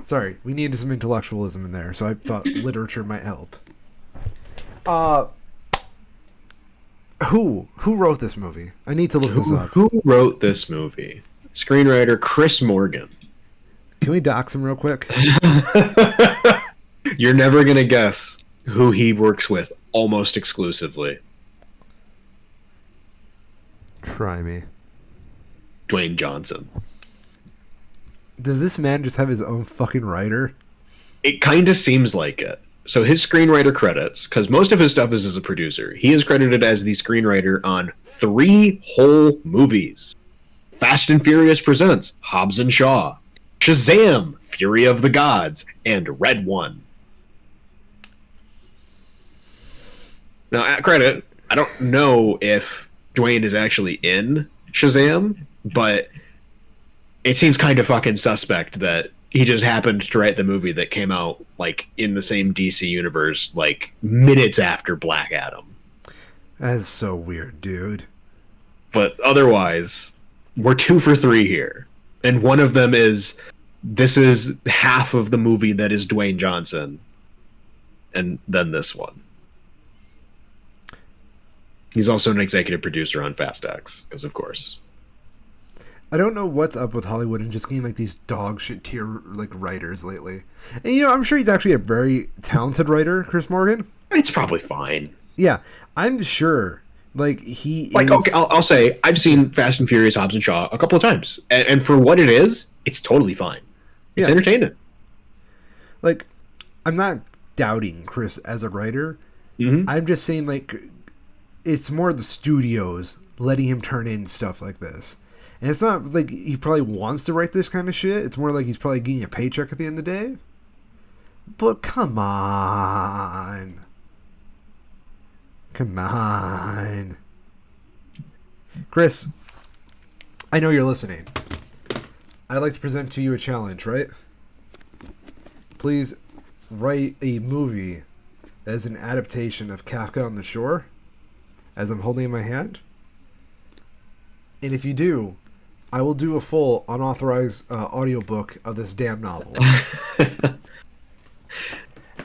Speaker 1: Sorry, we needed some intellectualism in there, so I thought literature might help. Who wrote this movie? I need to look this up.
Speaker 2: Who wrote this movie? Screenwriter Chris Morgan.
Speaker 1: Can we dox him real quick?
Speaker 2: You're never gonna guess who he works with almost exclusively.
Speaker 1: Try me.
Speaker 2: Dwayne Johnson.
Speaker 1: Does this man just have his own fucking writer?
Speaker 2: It kind of seems like it. So his screenwriter credits, because most of his stuff is as a producer, he is credited as the screenwriter on 3 whole movies. Fast and Furious Presents, Hobbs and Shaw, Shazam, Fury of the Gods, and Red One. Now, at credit, I don't know if Dwayne is actually in Shazam, but it seems kind of fucking suspect that he just happened to write the movie that came out like in the same DC universe like minutes after Black Adam.
Speaker 1: That's so weird, dude.
Speaker 2: But otherwise, we're 2 for 3 here. And one of them is this is half of the movie that is Dwayne Johnson. And then this one. He's also an executive producer on Fast X, because of course.
Speaker 1: I don't know what's up with Hollywood and just getting like these dog shit tier like writers lately. And you know, I'm sure he's actually a very talented writer, Chris Morgan.
Speaker 2: It's probably fine.
Speaker 1: Yeah, I'm sure. Like he
Speaker 2: like
Speaker 1: is...
Speaker 2: okay, I'll say I've seen Fast and Furious, Hobbs and Shaw a couple of times, and for what it is, it's totally fine. It's entertaining.
Speaker 1: Like, I'm not doubting Chris as a writer.
Speaker 2: Mm-hmm.
Speaker 1: I'm just saying like it's more the studios letting him turn in stuff like this. And it's not like he probably wants to write this kind of shit. It's more like he's probably getting a paycheck at the end of the day. But come on. Come on. Chris, I know you're listening. I'd like to present to you a challenge, right? Please write a movie that is an adaptation of Kafka on the Shore, as I'm holding in my hand. And if you do, I will do a full unauthorized audiobook of this damn novel. And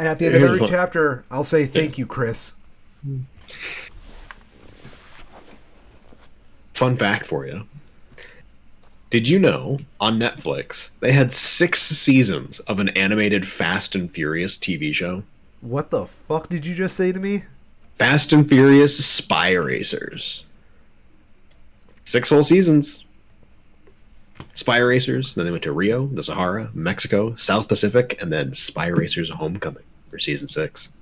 Speaker 1: at the end of every chapter, I'll say thank you, Chris.
Speaker 2: Fun fact for you. Did you know on Netflix they had 6 seasons of an animated Fast and Furious TV show?
Speaker 1: What the fuck did you just say to me?
Speaker 2: Fast and Furious Spy Racers. 6 whole seasons. Spy Racers, then they went to Rio, the Sahara, Mexico, South Pacific, and then Spy Racers Homecoming for season 6.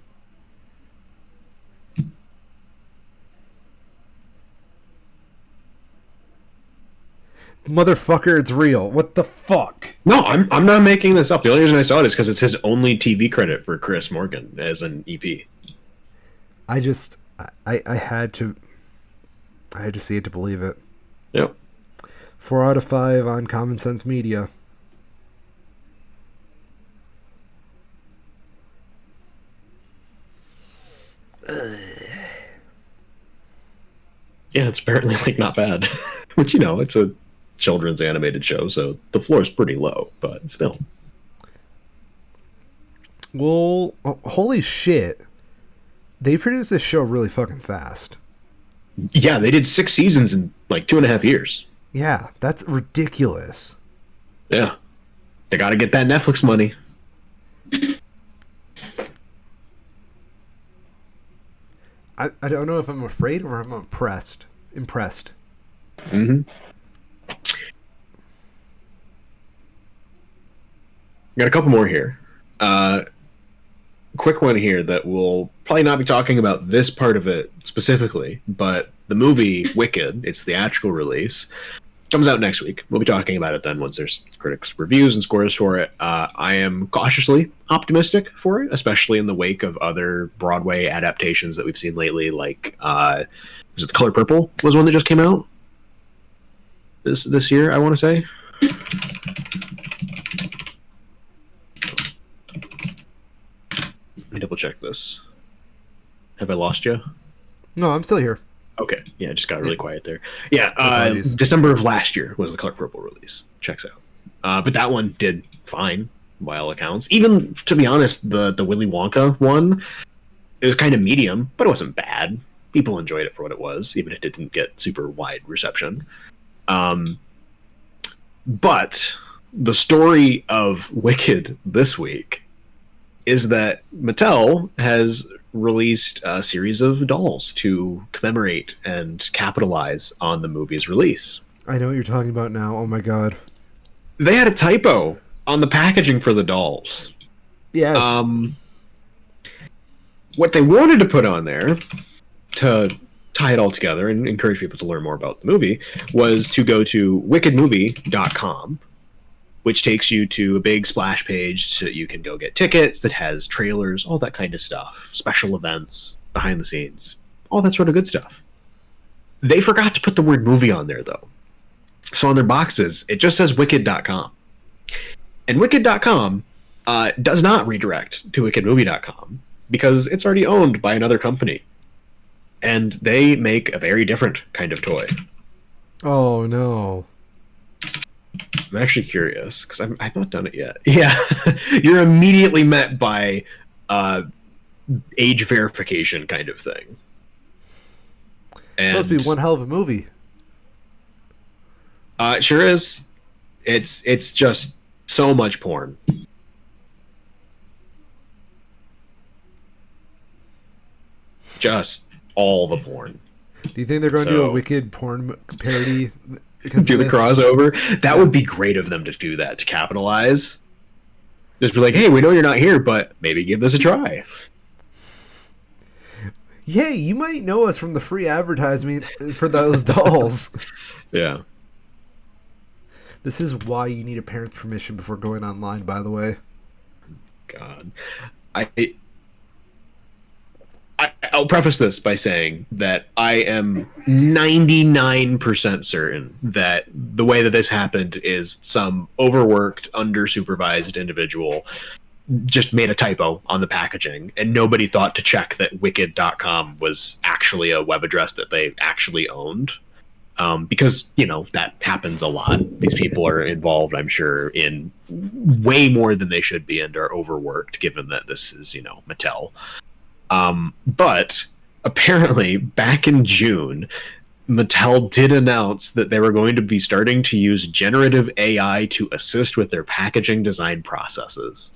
Speaker 1: Motherfucker, it's real. What the fuck?
Speaker 2: No, I'm not making this up. The only reason I saw it is because it's his only TV credit for Chris Morgan as an EP.
Speaker 1: I had to see it to believe it.
Speaker 2: Yep.
Speaker 1: 4 out of 5 on Common Sense Media.
Speaker 2: Yeah, it's apparently like not bad. Which, you know, it's a children's animated show, so the floor is pretty low, but still.
Speaker 1: Well, holy shit. They produced this show really fucking fast.
Speaker 2: Yeah, they did 6 seasons in like 2.5 years.
Speaker 1: Yeah, that's ridiculous.
Speaker 2: Yeah. They gotta get that Netflix money.
Speaker 1: I don't know if I'm afraid or if I'm impressed.
Speaker 2: Mm-hmm. Got a couple more here. Quick one here that we'll probably not be talking about this part of it specifically, but the movie Wicked, its theatrical release, comes out next week. We'll be talking about it then once there's critics' reviews and scores for it. I am cautiously optimistic for it, especially in the wake of other Broadway adaptations that we've seen lately, like was it The Color Purple was one that just came out this year, I want to say. Let me double check this. Have I lost you?
Speaker 1: No, I'm still here.
Speaker 2: Okay, yeah, it just got really quiet there. Yeah,
Speaker 1: Apologies.
Speaker 2: December of last year was the Color Purple release. Checks out. But that one did fine by all accounts. Even to be honest, the Willy Wonka one, it was kind of medium, but it wasn't bad. People enjoyed it for what it was, even if it didn't get super wide reception. But the story of Wicked this week is that Mattel has released a series of dolls to commemorate and capitalize on the movie's release.
Speaker 1: I know what you're talking about now. Oh my god.
Speaker 2: They had a typo on the packaging for the dolls.
Speaker 1: Yes.
Speaker 2: What they wanted to put on there to tie it all together and encourage people to learn more about the movie was to go to wickedmovie.com, which takes you to a big splash page so that you can go get tickets, that has trailers, all that kind of stuff, special events, behind the scenes, all that sort of good stuff. They forgot to put the word movie on there, though. So on their boxes, it just says wicked.com. And wicked.com does not redirect to wickedmovie.com because it's already owned by another company. And they make a very different kind of toy.
Speaker 1: Oh, no.
Speaker 2: I'm actually curious because I've not done it yet. Yeah, you're immediately met by age verification kind of thing. And
Speaker 1: Supposed to be one hell of a movie.
Speaker 2: It sure is. It's just so much porn. Just all the porn.
Speaker 1: Do you think they're going to do a Wicked porn parody?
Speaker 2: Do the crossover? That would be great of them to do that, to capitalize. Just be like, hey, we know you're not here, but maybe give this a try.
Speaker 1: Yeah, you might know us from the free advertisement for those dolls.
Speaker 2: Yeah.
Speaker 1: This is why you need a parent's permission before going online, by the way.
Speaker 2: God. I'll preface this by saying that I am 99% certain that the way that this happened is some overworked, under-supervised individual just made a typo on the packaging, and nobody thought to check that wicked.com was actually a web address that they actually owned. Because, that happens a lot. These people are involved, I'm sure, in way more than they should be and are overworked, given that this is, Mattel. But apparently, back in June, Mattel did announce that they were going to be starting to use generative AI to assist with their packaging design processes.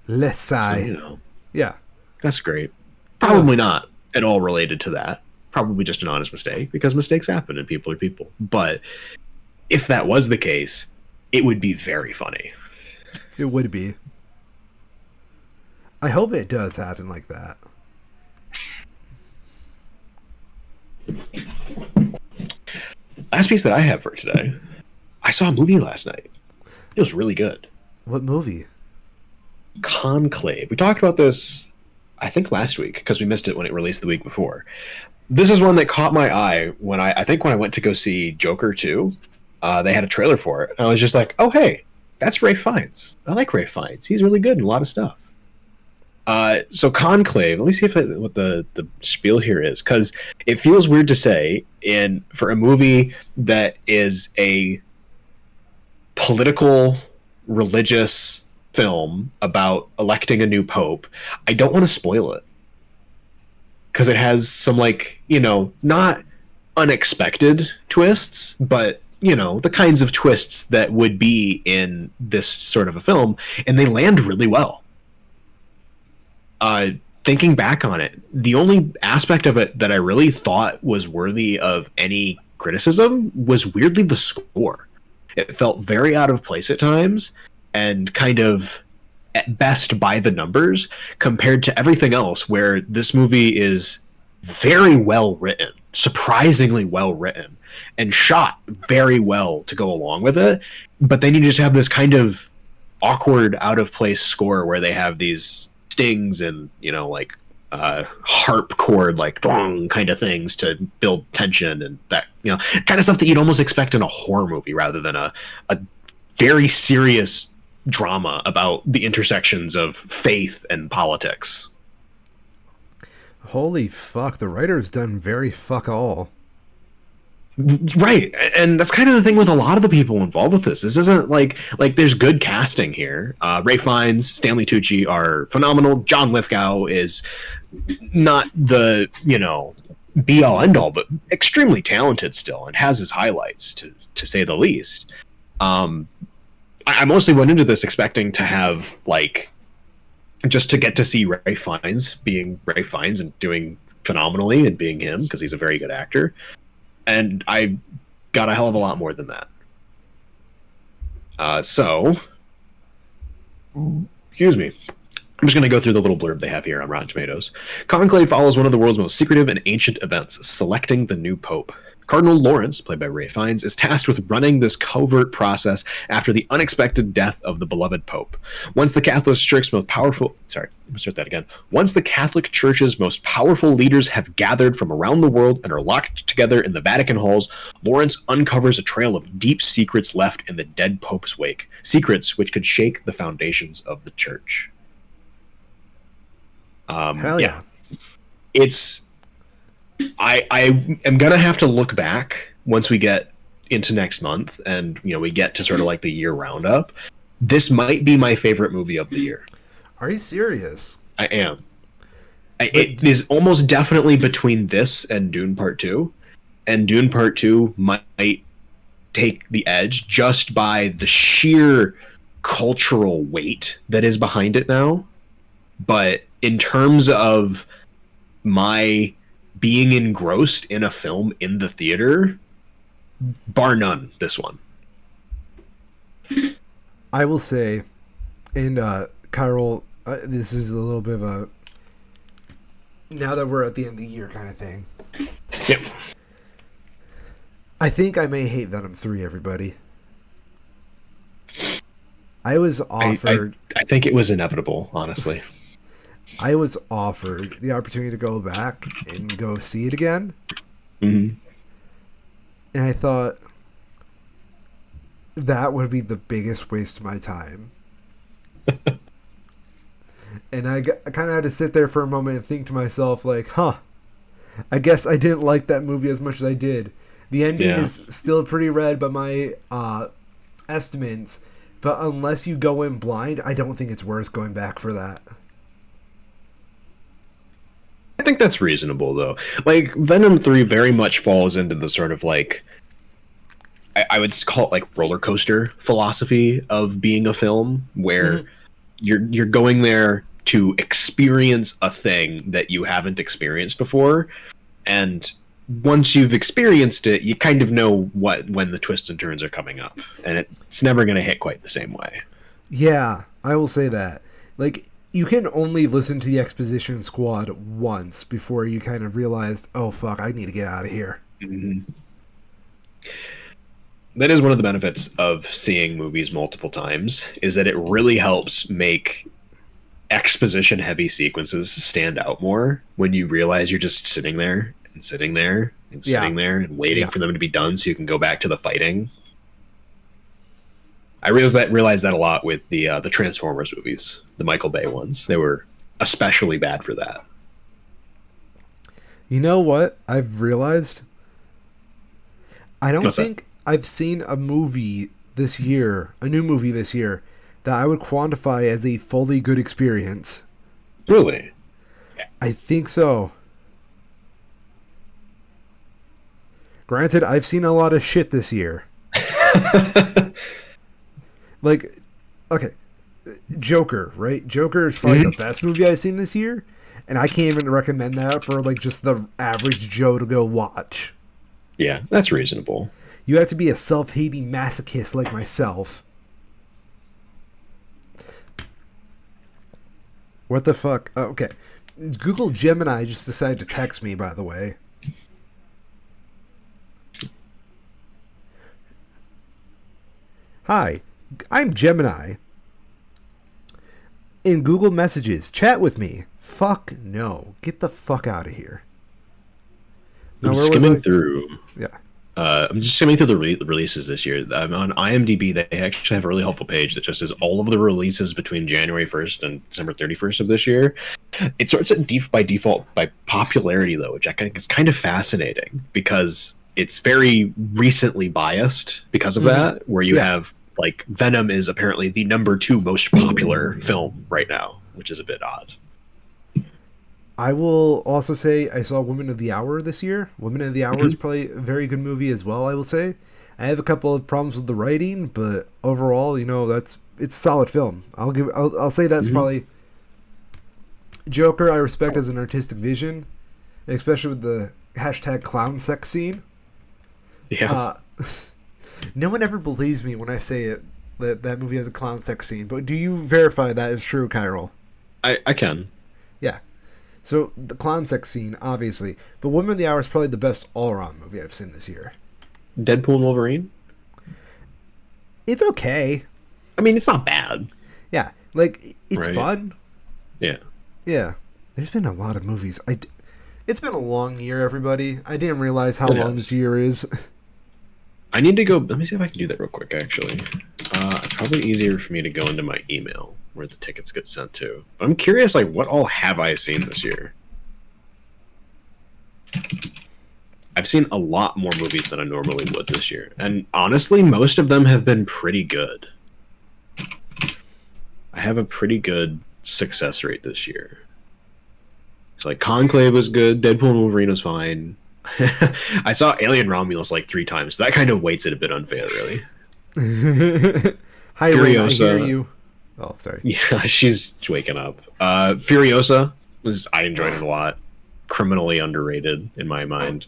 Speaker 1: Let's say.
Speaker 2: So,
Speaker 1: yeah.
Speaker 2: That's great. Probably not at all related to that. Probably just an honest mistake, because mistakes happen and people are people. But if that was the case, it would be very funny.
Speaker 1: It would be. I hope it does happen like that.
Speaker 2: Last piece that I have for today. I saw a movie last night. It was really good.
Speaker 1: What movie?
Speaker 2: Conclave. We talked about this, I think, last week, because we missed it when it released the week before. This is one that caught my eye when I think when I went to go see Joker 2. They had a trailer for it. And I was just like, oh, hey, that's Ralph Fiennes. I like Ralph Fiennes. He's really good in a lot of stuff. So Conclave, let me see what the spiel here is, because it feels weird to say for a movie that is a political, religious film about electing a new pope. I don't want to spoil it, because it has some, not unexpected twists, but the kinds of twists that would be in this sort of a film, and they land really well. Thinking back on it, the only aspect of it that I really thought was worthy of any criticism was weirdly the score. It felt very out of place at times and kind of at best by the numbers compared to everything else, where this movie is very well written, surprisingly well written, and shot very well to go along with it. But then you just have this kind of awkward, out of place score where they have these stings and harp chord kind of things to build tension, and that kind of stuff that you'd almost expect in a horror movie rather than a very serious drama about the intersections of faith and politics.
Speaker 1: Holy fuck, the writer's done very fuck all.
Speaker 2: Right, and that's kind of the thing with a lot of the people involved with this. This isn't like there's good casting here. Ray Fiennes, Stanley Tucci are phenomenal. John Lithgow is not the be all end all, but extremely talented still, and has his highlights to say the least. I mostly went into this expecting to have just to get to see Ray Fiennes being Ray Fiennes and doing phenomenally and being him, because he's a very good actor. And I got a hell of a lot more than that. Excuse me. I'm just going to go through the little blurb they have here on Rotten Tomatoes. Conclave follows one of the world's most secretive and ancient events, selecting the new pope. Cardinal Lawrence, played by Ray Fiennes, is tasked with running this covert process after the unexpected death of the beloved pope. Once the Catholic Church's most powerful leaders have gathered from around the world and are locked together in the Vatican halls, Lawrence uncovers a trail of deep secrets left in the dead pope's wake, secrets which could shake the foundations of the church.
Speaker 1: Hell yeah.
Speaker 2: It's I am gonna have to look back once we get into next month and we get to sort of like the year roundup. This might be my favorite movie of the year.
Speaker 1: Are you serious?
Speaker 2: I am. It is almost definitely between this and Dune Part 2, and Dune Part 2 might take the edge just by the sheer cultural weight that is behind it now. But in terms of my being engrossed in a film in the theater, bar none, this one.
Speaker 1: I will say, and Kyril, this is a little bit of a now that we're at the end of the year kind of thing.
Speaker 2: Yep.
Speaker 1: I think I may hate Venom 3, everybody. I was offered...
Speaker 2: I think it was inevitable, honestly.
Speaker 1: I was offered the opportunity to go back and go see it again.
Speaker 2: Mm-hmm.
Speaker 1: And I thought that would be the biggest waste of my time. And I kind of had to sit there for a moment and think to myself, I guess I didn't like that movie as much as I did. The ending is still pretty red by my estimates, but unless you go in blind, I don't think it's worth going back for that.
Speaker 2: I think that's reasonable, though. Venom 3 very much falls into the sort of I would call it roller coaster philosophy of being a film, where you're going there to experience a thing that you haven't experienced before, and once you've experienced it, you kind of know when the twists and turns are coming up, and it's never going to hit quite the same way.
Speaker 1: Yeah, I will say that. You can only listen to the Exposition Squad once before you kind of realized, oh fuck, I need to get out of here.
Speaker 2: Mm-hmm. That is one of the benefits of seeing movies multiple times, is that it really helps make exposition heavy sequences stand out more when you realize you're just sitting there and sitting there and sitting there and waiting for them to be done so you can go back to the fighting. I realized that a lot with the Transformers movies, the Michael Bay ones. They were especially bad for that.
Speaker 1: You know what I've realized? I don't think I've seen a movie this year, a new movie this year, that I would quantify as a fully good experience.
Speaker 2: Really?
Speaker 1: I think so. Granted, I've seen a lot of shit this year. Okay, Joker, right? Joker is probably the best movie I've seen this year, and I can't even recommend that for just the average Joe to go watch.
Speaker 2: Yeah, that's reasonable.
Speaker 1: You have to be a self-hating masochist like myself. What the fuck? Oh, okay. Google Gemini just decided to text me, by the way. Hi, I'm Gemini. In Google Messages, chat with me. Fuck no. Get the fuck out of here.
Speaker 2: I'm skimming through.
Speaker 1: Yeah.
Speaker 2: I'm just skimming through the releases this year. On IMDb, they actually have a really helpful page that just is all of the releases between January 1st and December 31st of this year. It sorts it by default by popularity, though, which I think is kind of fascinating because it's very recently biased because of that, where you have, like, Venom is apparently the #2 most popular film right now, which is a bit odd.
Speaker 1: I will also say I saw Woman of the Hour this year. Woman of the Hour is probably a very good movie as well, I will say. I have a couple of problems with the writing, but overall, it's a solid film. I'll say that's probably Joker I respect as an artistic vision, especially with the hashtag clown sex scene.
Speaker 2: Yeah.
Speaker 1: No one ever believes me when I say it that movie has a clown sex scene, but do you verify that is true, Kyril?
Speaker 2: I can.
Speaker 1: Yeah. So the clown sex scene, obviously, but Woman of the Hour is probably the best all-around movie I've seen this year.
Speaker 2: Deadpool and Wolverine?
Speaker 1: It's okay.
Speaker 2: I mean, it's not bad.
Speaker 1: Yeah, like, it's
Speaker 2: Right.
Speaker 1: fun.
Speaker 2: Yeah.
Speaker 1: Yeah. There's been a lot of movies. It's been a long year, everybody. I didn't realize how
Speaker 2: It
Speaker 1: long
Speaker 2: has.
Speaker 1: this year is.
Speaker 2: I need to go. Let me see if I can do that real quick, actually. It's probably easier for me to go into my email where the tickets get sent to. But I'm curious, like, what all have I seen this year? I've seen a lot more movies than I normally would this year. And honestly, most of them have been pretty good. I have a pretty good success rate this year. It's like Conclave was good, Deadpool and Wolverine was fine. I saw Alien Romulus like 3 times, so that kind of weights it a bit unfair, really.
Speaker 1: Hi, Wayne, I hear
Speaker 2: Furiosa.
Speaker 1: you. Oh, sorry.
Speaker 2: Yeah, she's waking up. Furiosa I enjoyed it a lot. Criminally underrated in my mind.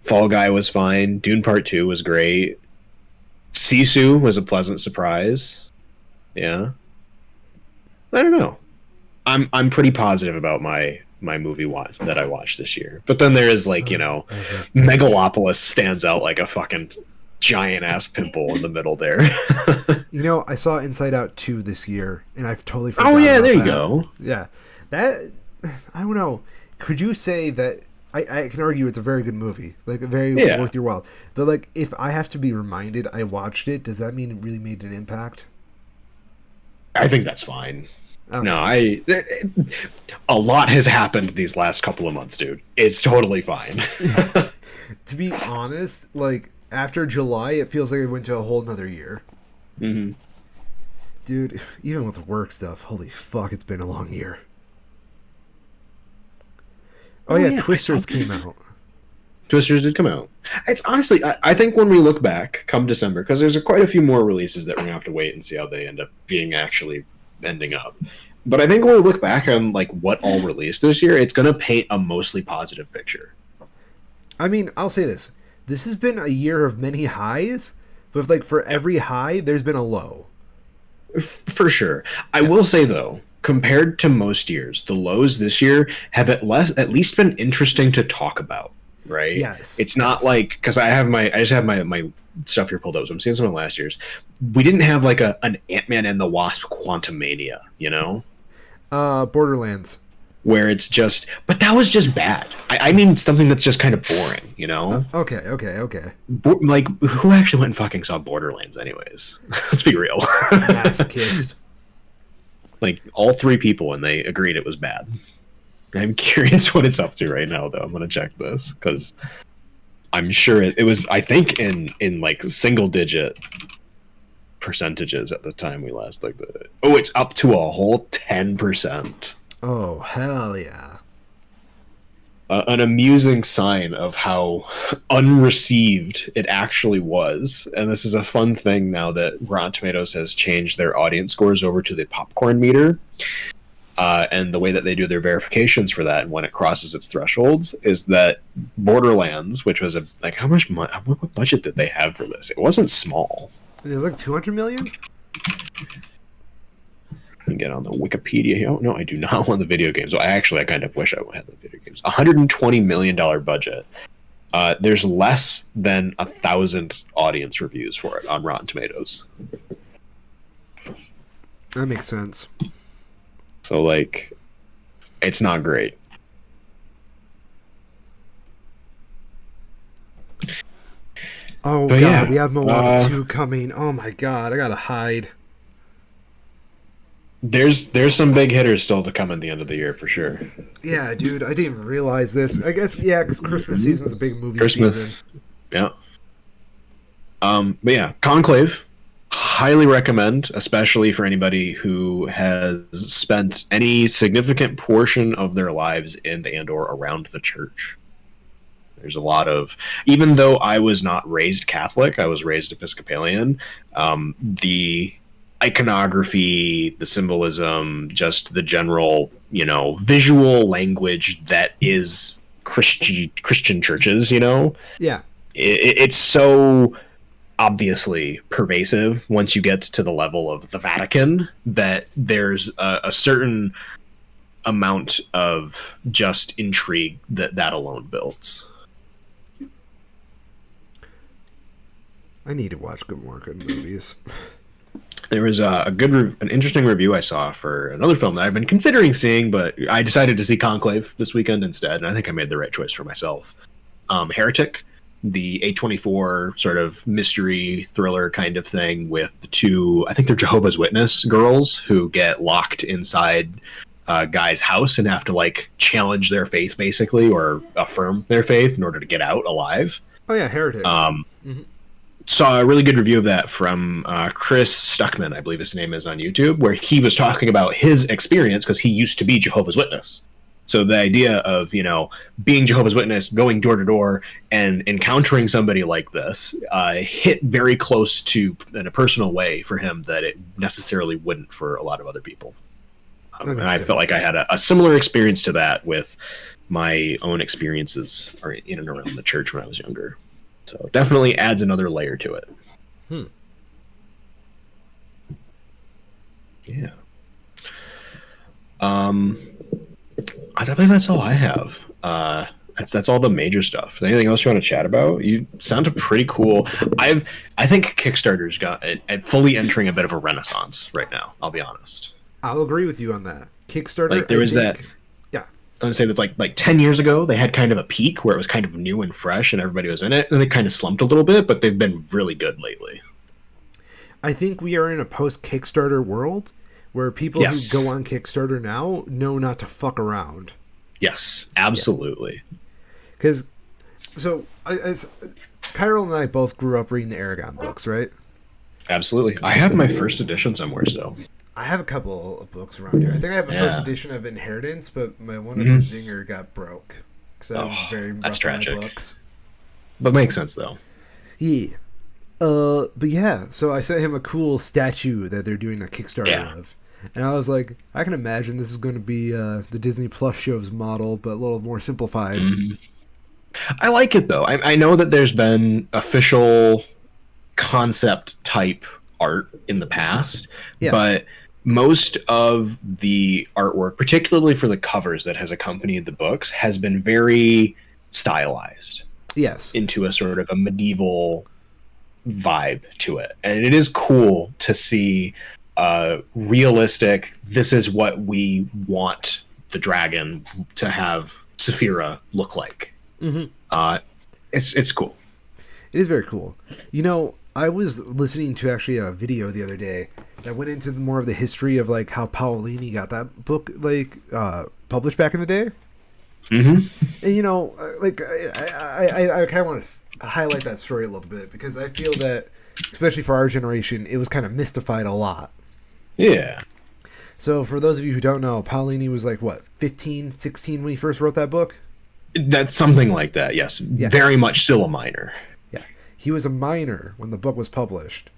Speaker 2: Fall Guy was fine. Dune Part 2 was great. Sisu was a pleasant surprise. Yeah. I don't know. I'm pretty positive about my movie watch that I watched this year. But then there is, like, Megalopolis stands out like a fucking giant ass pimple in the middle there.
Speaker 1: I saw Inside Out 2 this year, and I've totally forgot.
Speaker 2: Oh yeah,
Speaker 1: about
Speaker 2: there you
Speaker 1: that.
Speaker 2: go.
Speaker 1: Yeah. That, I don't know. Could you say that I can argue it's a very good movie, like very worth your while. But, like, if I have to be reminded I watched it, does that mean it really made an impact?
Speaker 2: I think that's fine.
Speaker 1: Okay.
Speaker 2: No, a lot has happened these last couple of months, dude. It's totally fine.
Speaker 1: To be honest, like, after July, it feels like it went to a whole nother year.
Speaker 2: Mm-hmm.
Speaker 1: Dude, even with work stuff, holy fuck, it's been a long year. Oh yeah, Twisters came out.
Speaker 2: Twisters did come out. It's honestly, I think when we look back, come December, because there's quite a few more releases that we're gonna have to wait and see how they end up being actually ending up. But I think when we look back on, like, what all released this year, it's gonna paint a mostly positive picture.
Speaker 1: I mean, I'll say this: this has been a year of many highs, but, like, for every high, there's been a low.
Speaker 2: For sure. I will say, though, compared to most years, the lows this year have at least been interesting to talk about. Right?
Speaker 1: Yes.
Speaker 2: It's not like, because I just have my stuff here pulled up, so I'm seeing some of last year's. We didn't have like an Ant-Man and the Wasp Quantumania,
Speaker 1: Borderlands.
Speaker 2: where it's just, but that was just bad. I mean something that's just kind of boring,
Speaker 1: Okay.
Speaker 2: Like, who actually went and fucking saw Borderlands anyways? Let's be real.
Speaker 1: Masochist.
Speaker 2: Like, all 3 people, and they agreed it was bad. I'm curious what it's up to right now, though. I'm gonna check this because I'm sure it was. I think in like single-digit percentages at the time we last looked at it. Oh, it's up to a whole 10%.
Speaker 1: Oh, hell yeah.
Speaker 2: An amusing sign of how unreceived it actually was. And this is a fun thing now that Rotten Tomatoes has changed their audience scores over to the popcorn meter. And the way that they do their verifications for that and when it crosses its thresholds is that Borderlands, which was how much money, what budget did they have for this? It wasn't small.
Speaker 1: It was like 200 million?
Speaker 2: Let me get on the Wikipedia here. Oh, no, I do not want the video games. Well, I kind of wish I had the video games. $120 million budget. There's less than 1,000 audience reviews for it on Rotten Tomatoes.
Speaker 1: That makes sense.
Speaker 2: So, like, it's not great.
Speaker 1: God,
Speaker 2: yeah,
Speaker 1: we have Moana 2 coming. Oh my God, I gotta hide.
Speaker 2: there's some big hitters still to come at the end of the year for sure.
Speaker 1: Yeah, dude, I didn't even realize this. I guess, yeah, because Christmas season's a big movie season.
Speaker 2: Christmas, yeah. But yeah, Conclave, highly recommend, especially for anybody who has spent any significant portion of their lives in and/or around the church. There's a lot of, even though I was not raised Catholic, I was raised Episcopalian. The iconography, the symbolism, just the general, visual language that is Christian churches.
Speaker 1: Yeah.
Speaker 2: It's so obviously pervasive once you get to the level of the Vatican that there's a certain amount of just intrigue that alone builds.
Speaker 1: I need to watch good movies.
Speaker 2: There was an interesting review I saw for another film that I've been considering seeing, but I decided to see Conclave this weekend instead, and I think I made the right choice for myself. Heretic, the A24 sort of mystery thriller kind of thing with the two, I think they're Jehovah's Witness girls who get locked inside a guy's house and have to challenge their faith basically, or affirm their faith in order to get out alive.
Speaker 1: Oh yeah, Heretic.
Speaker 2: Saw a really good review of that from Chris Stuckman, I believe his name is, on YouTube, where he was talking about his experience because he used to be Jehovah's Witness. So the idea of, being Jehovah's Witness, going door to door and encountering somebody like this hit very close to, in a personal way for him, that it necessarily wouldn't for a lot of other people. And I felt like I had a similar experience to that with my own experiences in and around the church when I was younger. So definitely adds another layer to it. Yeah. I believe that's all I have. That's all the major stuff. Anything else you want to chat about? You sounded pretty cool. I think Kickstarter's got fully entering a bit of a renaissance right now. I'll be honest.
Speaker 1: I'll agree with you on that. Kickstarter.
Speaker 2: There was that.
Speaker 1: Yeah.
Speaker 2: I would say that like 10 years ago, they had kind of a peak where it was kind of new and fresh and everybody was in it. And they kind of slumped a little bit, but they've been really good lately.
Speaker 1: I think we are in a post-Kickstarter world where people who go on Kickstarter now know not to fuck around.
Speaker 2: Yes, absolutely.
Speaker 1: Because, Kyril and I both grew up reading the Aragon books, right?
Speaker 2: Absolutely. I have my first edition somewhere still.
Speaker 1: I have a couple of books around here. I think I have a first edition of Inheritance, but my one of Bazinger got broke. So very rough.
Speaker 2: That's tragic.
Speaker 1: Books.
Speaker 2: But makes sense, though.
Speaker 1: Yeah. But yeah, so I sent him a cool statue that they're doing a Kickstarter of. And I was like, I can imagine this is going to be the Disney Plus show's model, but a little more simplified.
Speaker 2: Mm-hmm. I like it, though. I know that there's been official concept type art in the past, but most of the artwork, particularly for the covers that has accompanied the books, has been very stylized.
Speaker 1: Yes.
Speaker 2: Into a sort of a medieval vibe to it. And it is cool to see realistic, this is what we want the dragon to have Saphira look like. It's cool.
Speaker 1: It is very cool. You know, I was listening to actually a video the other day that went into more of the history of like how Paolini got that book published back in the day. And you know, like I kind of want to highlight that story a little bit because I feel that, especially for our generation, it was kind of mystified a lot.
Speaker 2: Yeah.
Speaker 1: So for those of you who don't know, Paolini was like what, 15, 16 when he first wrote that book?
Speaker 2: That's something like that. Yes. Yeah. Very much still a minor.
Speaker 1: Yeah. He was a minor when the book was published.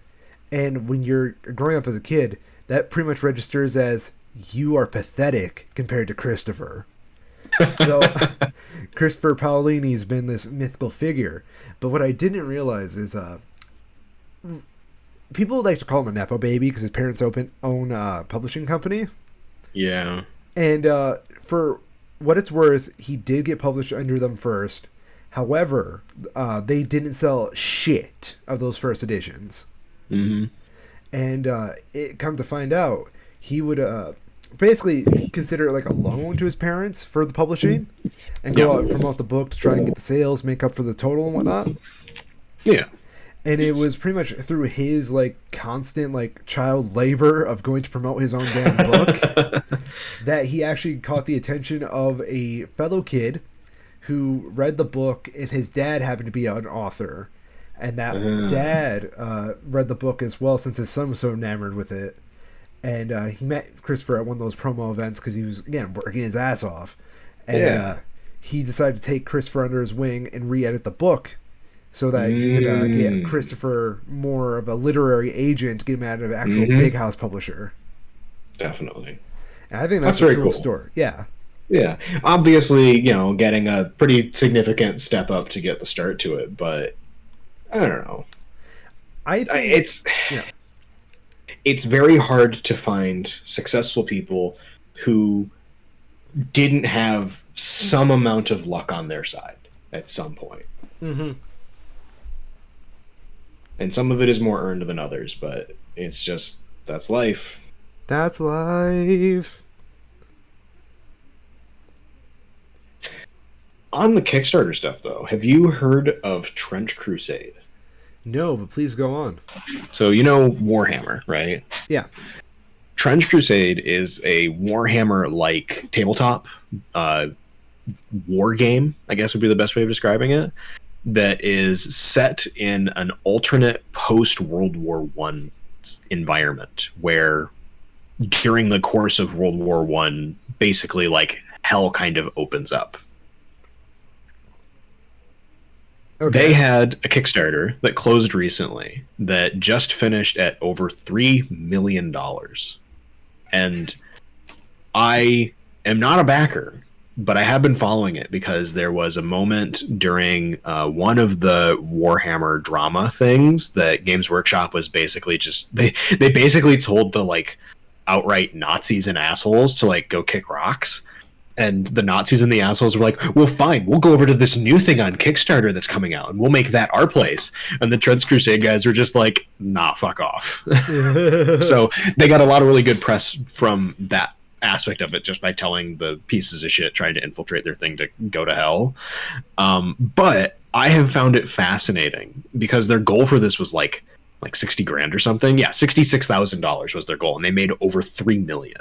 Speaker 1: And when you're growing up as a kid, that pretty much registers as you are pathetic compared to Christopher. So Christopher Paolini's been this mythical figure. But what I didn't realize is people like to call him a Nepo baby because his parents own a publishing company.
Speaker 2: Yeah.
Speaker 1: And for what it's worth, he did get published under them first. However, they didn't sell shit of those first editions. And it come to find out, he would basically consider it like a loan to his parents for the publishing and go out and promote the book to try and get the sales, make up for the total and whatnot.
Speaker 2: Yeah.
Speaker 1: And it was pretty much through his like constant like child labor of going to promote his own damn book that he actually caught the attention of a fellow kid who read the book, and his dad happened to be an author, and that dad read the book as well since his son was so enamored with it. And he met Christopher at one of those promo events because he was, again, working his ass off. And he decided to take Christopher under his wing and re-edit the book so that he could get Christopher more of a literary agent, get him out of an actual big house publisher.
Speaker 2: Definitely.
Speaker 1: And I think that's a
Speaker 2: very
Speaker 1: cool
Speaker 2: cool
Speaker 1: story. Yeah.
Speaker 2: Yeah. Obviously, getting a pretty significant step up to get the start to it, but I don't know.
Speaker 1: I think
Speaker 2: it's very hard to find successful people who didn't have some amount of luck on their side at some point.
Speaker 1: Mm-hmm.
Speaker 2: And some of it is more earned than others, but it's just, that's life.
Speaker 1: That's life.
Speaker 2: On the Kickstarter stuff, though, have you heard of Trench Crusade?
Speaker 1: No, but please go on.
Speaker 2: So, Warhammer, right?
Speaker 1: Yeah.
Speaker 2: Trench Crusade is a Warhammer-like tabletop war game, I guess would be the best way of describing it, that is set in an alternate post-World War One environment where during the course of World War One, basically like hell kind of opens up. Okay. They had a Kickstarter that closed recently that just finished at over $3 million. And I am not a backer, but I have been following it because there was a moment during one of the Warhammer drama things that Games Workshop was basically just they basically told the like outright Nazis and assholes to like go kick rocks. And the Nazis and the assholes were like, well, fine, we'll go over to this new thing on Kickstarter that's coming out, and we'll make that our place. And the Trench Crusade guys were just like, nah, fuck off. So they got a lot of really good press from that aspect of it just by telling the pieces of shit trying to infiltrate their thing to go to hell. But I have found it fascinating because their goal for this was like 60 grand or something. Yeah, $66,000 was their goal, and they made over 3 million.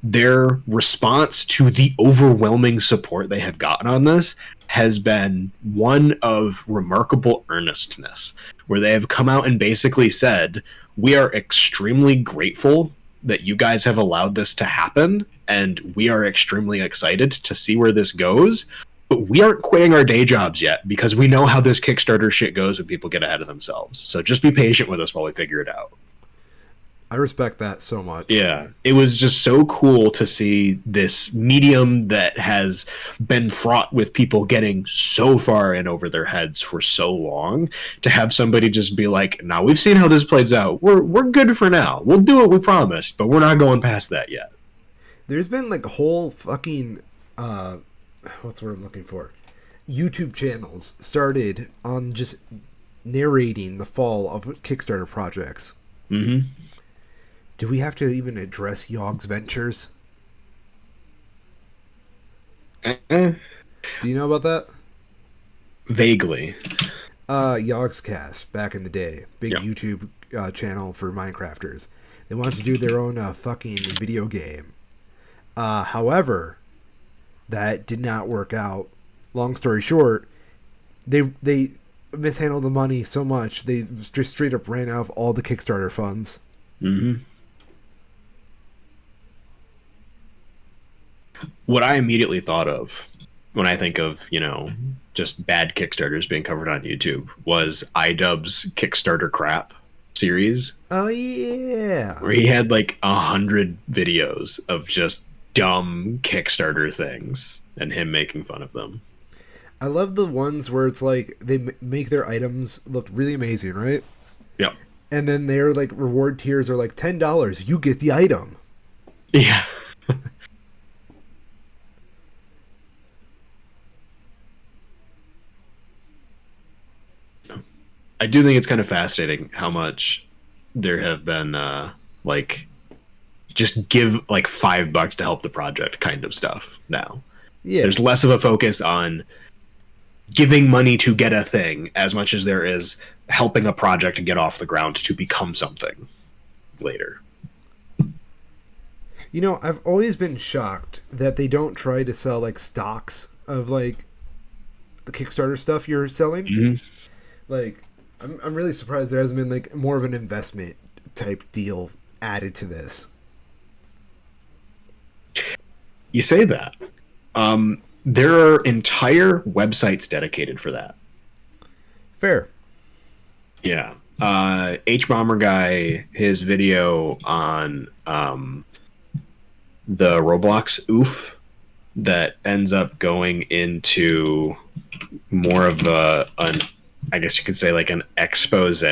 Speaker 2: Their response to the overwhelming support they have gotten on this has been one of remarkable earnestness, where they have come out and basically said, we are extremely grateful that you guys have allowed this to happen, and we are extremely excited to see where this goes, but we aren't quitting our day jobs yet because we know how this Kickstarter shit goes when people get ahead of themselves. So just be patient with us while we figure it out.
Speaker 1: I respect that so much.
Speaker 2: Yeah, it was just so cool to see this medium that has been fraught with people getting so far in over their heads for so long, to have somebody just be like, "Now we've seen how this plays out. We're good for now. We'll do what we promised, but we're not going past that yet."
Speaker 1: There's been like whole fucking what's the word I'm looking for? YouTube channels started on just narrating the fall of Kickstarter projects.
Speaker 2: Mm-hmm.
Speaker 1: Do we have to even address Yogg's Ventures? Do you know about that?
Speaker 2: Vaguely.
Speaker 1: Yogg's Cast, back in the day. Big YouTube channel for Minecrafters. They wanted to do their own fucking video game. However, that did not work out. Long story short, they mishandled the money so much, they just straight up ran out of all the Kickstarter funds.
Speaker 2: Mm-hmm. What I immediately thought of when I think of, just bad Kickstarters being covered on YouTube was iDubbbz's Kickstarter crap series.
Speaker 1: Oh, yeah.
Speaker 2: Where he had like 100 videos of just dumb Kickstarter things and him making fun of them.
Speaker 1: I love the ones where it's like they make their items look really amazing, right?
Speaker 2: Yep.
Speaker 1: And then their like reward tiers are like $10. You get the item.
Speaker 2: Yeah. I do think it's kind of fascinating how much there have been just give like $5 to help the project kind of stuff now. Yeah. There's less of a focus on giving money to get a thing as much as there is helping a project to get off the ground to become something later.
Speaker 1: You know, I've always been shocked that they don't try to sell like stocks of like the Kickstarter stuff you're selling.
Speaker 2: Mm-hmm.
Speaker 1: Like, I'm really surprised there hasn't been like more of an investment type deal added to this.
Speaker 2: You say that. There are entire websites dedicated for that.
Speaker 1: Fair.
Speaker 2: Yeah. H Bomber Guy, his video on the Roblox oof that ends up going into more of an I guess you could say like an expose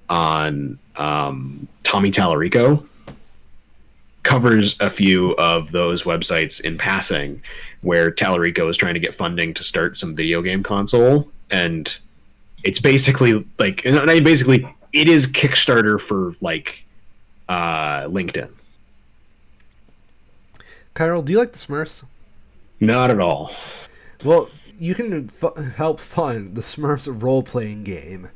Speaker 2: on Tommy Tallarico, covers a few of those websites in passing where Tallarico is trying to get funding to start some video game console, and it's basically like it is Kickstarter for like LinkedIn.
Speaker 1: Kyril, do you like the Smurfs?
Speaker 2: Not at all.
Speaker 1: Well, you can help fund the Smurfs role-playing game.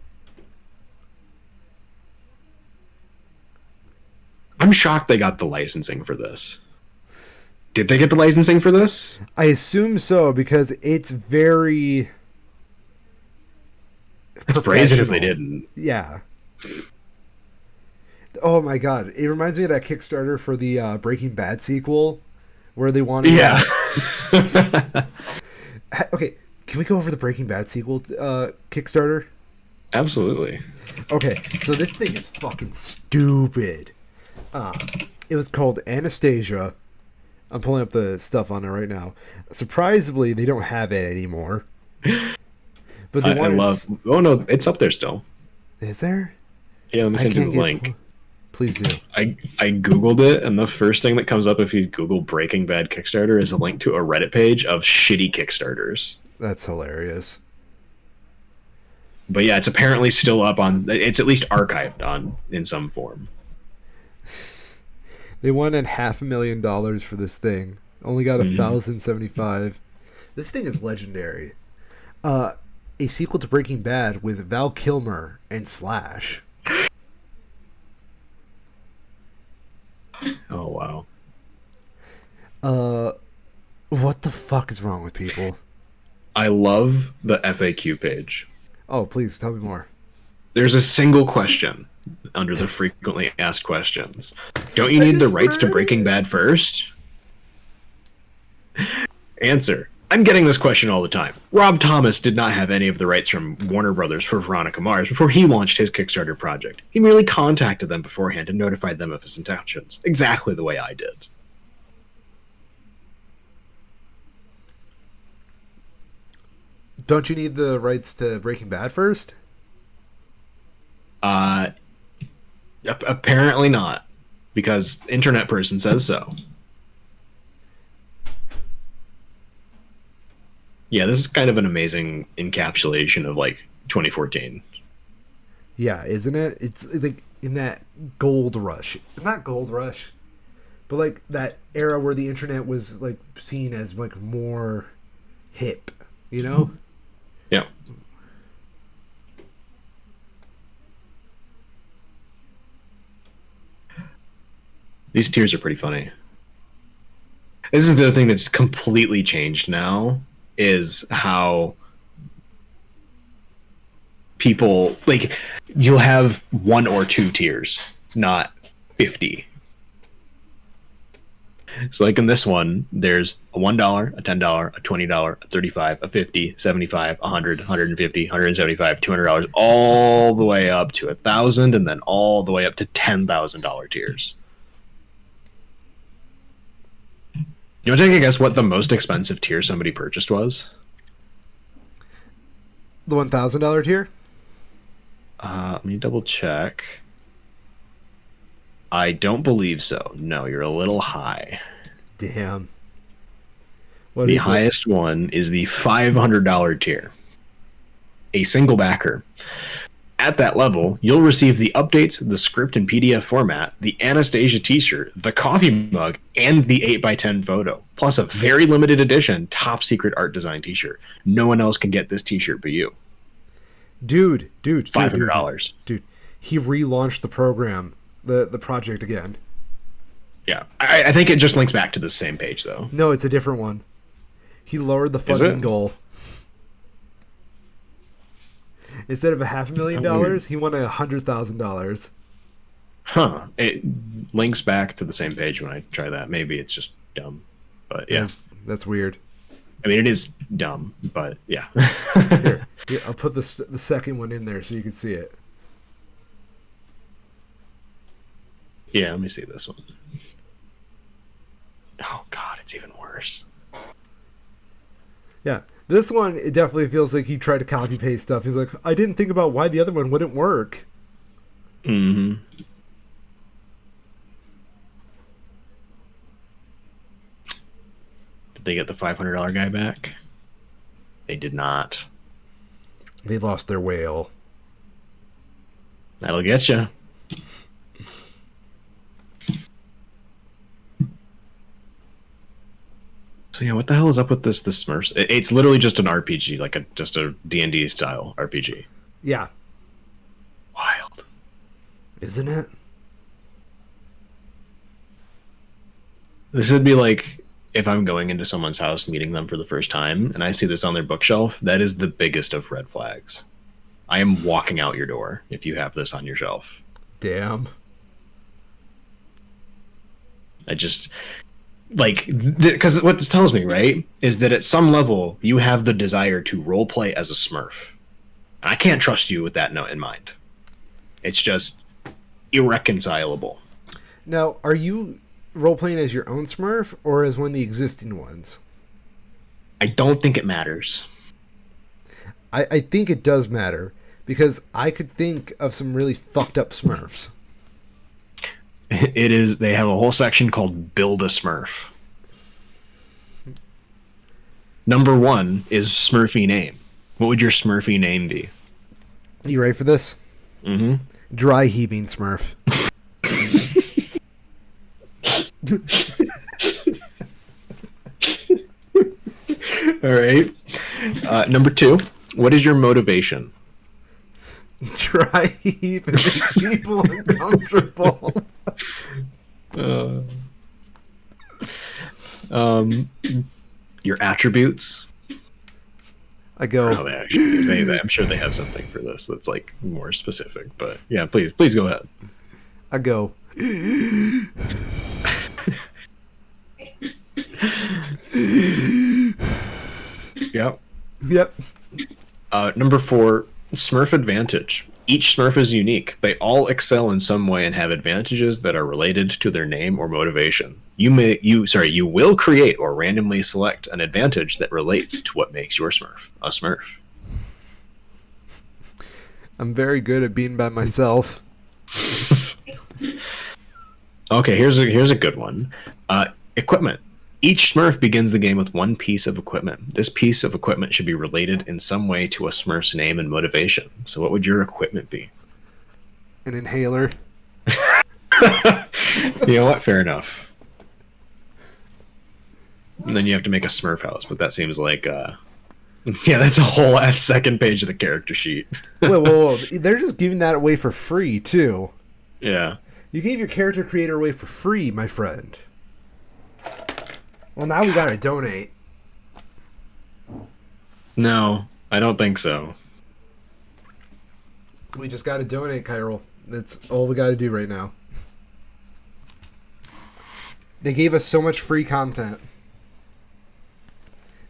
Speaker 2: I'm shocked they got the licensing for this. Did they get the licensing for this?
Speaker 1: I assume so, because it's very...
Speaker 2: It's brazen if they didn't.
Speaker 1: Yeah. Oh my god. It reminds me of that Kickstarter for the Breaking Bad sequel, where they wanted...
Speaker 2: Yeah.
Speaker 1: Okay, can we go over the Breaking Bad sequel Kickstarter?
Speaker 2: Absolutely.
Speaker 1: Okay, so this thing is fucking stupid. It was called Anastasia. I'm pulling up the stuff on it right now. Surprisingly, they don't have it anymore. But they
Speaker 2: I love... Oh, no, it's up there still.
Speaker 1: Is there?
Speaker 2: Yeah, let me send you the link.
Speaker 1: Please do.
Speaker 2: I Googled it, and the first thing that comes up if you Google Breaking Bad Kickstarter is a link to a Reddit page of shitty Kickstarters.
Speaker 1: That's hilarious.
Speaker 2: But yeah, it's apparently still up on... It's at least archived on in some form.
Speaker 1: They wanted $500,000 for this thing. Only got 1,075. This thing is legendary. A sequel to Breaking Bad with Val Kilmer and Slash.
Speaker 2: Oh,
Speaker 1: wow. What the fuck is wrong with people?
Speaker 2: I love the FAQ page.
Speaker 1: Oh, please tell me more.
Speaker 2: There's a single question under the frequently asked questions. Don't you need the rights to Breaking Bad first? Answer. I'm getting this question all the time. Rob Thomas did not have any of the rights from Warner Brothers for Veronica Mars before he launched his Kickstarter project. He merely contacted them beforehand and notified them of his intentions, exactly the way I did.
Speaker 1: Don't you need the rights to Breaking Bad first?
Speaker 2: Apparently not, because internet person says so. Yeah, this is kind of an amazing encapsulation of like 2014.
Speaker 1: Yeah, isn't it? It's like in that gold rush. Not gold rush, but like that era where the internet was like seen as like more hip, you know?
Speaker 2: Yeah. These tiers are pretty funny. This is the thing that's completely changed now, is how people, like, you'll have 1 or 2 tiers, not 50. So like in this one, there's a $1, a $10, a $20, a $35, a $50, $75, $100, $150, $175, $200, all the way up to $1,000, and then all the way up to $10,000 tiers. You want to take a guess what the most expensive tier somebody purchased was?
Speaker 1: The $1,000 tier?
Speaker 2: Let me double check. I don't believe so. No, you're a little high.
Speaker 1: Damn.
Speaker 2: The highest one is the $500 tier. A single backer. At that level, you'll receive the updates, the script in PDF format, the Anastasia t-shirt, the coffee mug, and the 8x10 photo, plus a very limited edition top secret art design t-shirt. No one else can get this t-shirt but you.
Speaker 1: Dude,
Speaker 2: $500.
Speaker 1: Dude, he relaunched the program, the project again.
Speaker 2: Yeah, I think it just links back to the same page, though.
Speaker 1: No, it's a different one. He lowered the funding goal. Instead of $500,000, he won $100,000.
Speaker 2: Huh. It links back to the same page when I try that. Maybe it's just dumb. But yeah.
Speaker 1: That's weird.
Speaker 2: I mean, it is dumb, but yeah.
Speaker 1: Here, I'll put the second one in there so you can see it.
Speaker 2: Yeah, let me see this one. Oh, God, it's even worse.
Speaker 1: Yeah. This one, it definitely feels like he tried to copy-paste stuff. He's like, I didn't think about why the other one wouldn't work.
Speaker 2: Mm-hmm. Did they get the $500 guy back? They did not.
Speaker 1: They lost their whale.
Speaker 2: That'll get you. So yeah, what the hell is up with this Smurfs? It's literally just an RPG, like just a D&D style RPG.
Speaker 1: Yeah.
Speaker 2: Wild.
Speaker 1: Isn't it?
Speaker 2: This would be like if I'm going into someone's house, meeting them for the first time, and I see this on their bookshelf. That is the biggest of red flags. I am walking out your door if you have this on your shelf.
Speaker 1: Damn.
Speaker 2: I just... Like, because what this tells me, right, is that at some level, you have the desire to roleplay as a Smurf. And I can't trust you with that note in mind. It's just irreconcilable.
Speaker 1: Now, are you role-playing as your own Smurf, or as one of the existing ones?
Speaker 2: I don't think it matters.
Speaker 1: I think it does matter, because I could think of some really fucked up Smurfs.
Speaker 2: It is. They have a whole section called Build a Smurf. Number 1 is Smurfy name. What would your Smurfy name be?
Speaker 1: You ready for this?
Speaker 2: Mm-hmm.
Speaker 1: Dry heaving Smurf.
Speaker 2: All right. Number 2. What is your motivation?
Speaker 1: Try heaving people uncomfortable.
Speaker 2: Your attributes.
Speaker 1: I go.
Speaker 2: Oh, I'm sure they have something for this that's like more specific. But yeah, please go ahead.
Speaker 1: I go.
Speaker 2: Yep.
Speaker 1: Yep.
Speaker 2: Number 4, Smurf advantage. Each Smurf is unique. They all excel in some way and have advantages that are related to their name or motivation. You will create or randomly select an advantage that relates to what makes your Smurf a Smurf.
Speaker 1: I'm very good at being by myself.
Speaker 2: Okay, here's a good one. Equipment. Each Smurf begins the game with one piece of equipment. This piece of equipment should be related in some way to a Smurf's name and motivation. So what would your equipment be?
Speaker 1: An inhaler.
Speaker 2: You know what? Fair enough. And then you have to make a Smurf house, but that seems like... yeah, that's a whole ass second page of the character sheet.
Speaker 1: Whoa. They're just giving that away for free, too.
Speaker 2: Yeah.
Speaker 1: You gave your character creator away for free, my friend. Well, now we gotta donate.
Speaker 2: No, I don't think so.
Speaker 1: We just gotta donate, Kyril. That's all we gotta do right now. They gave us so much free content.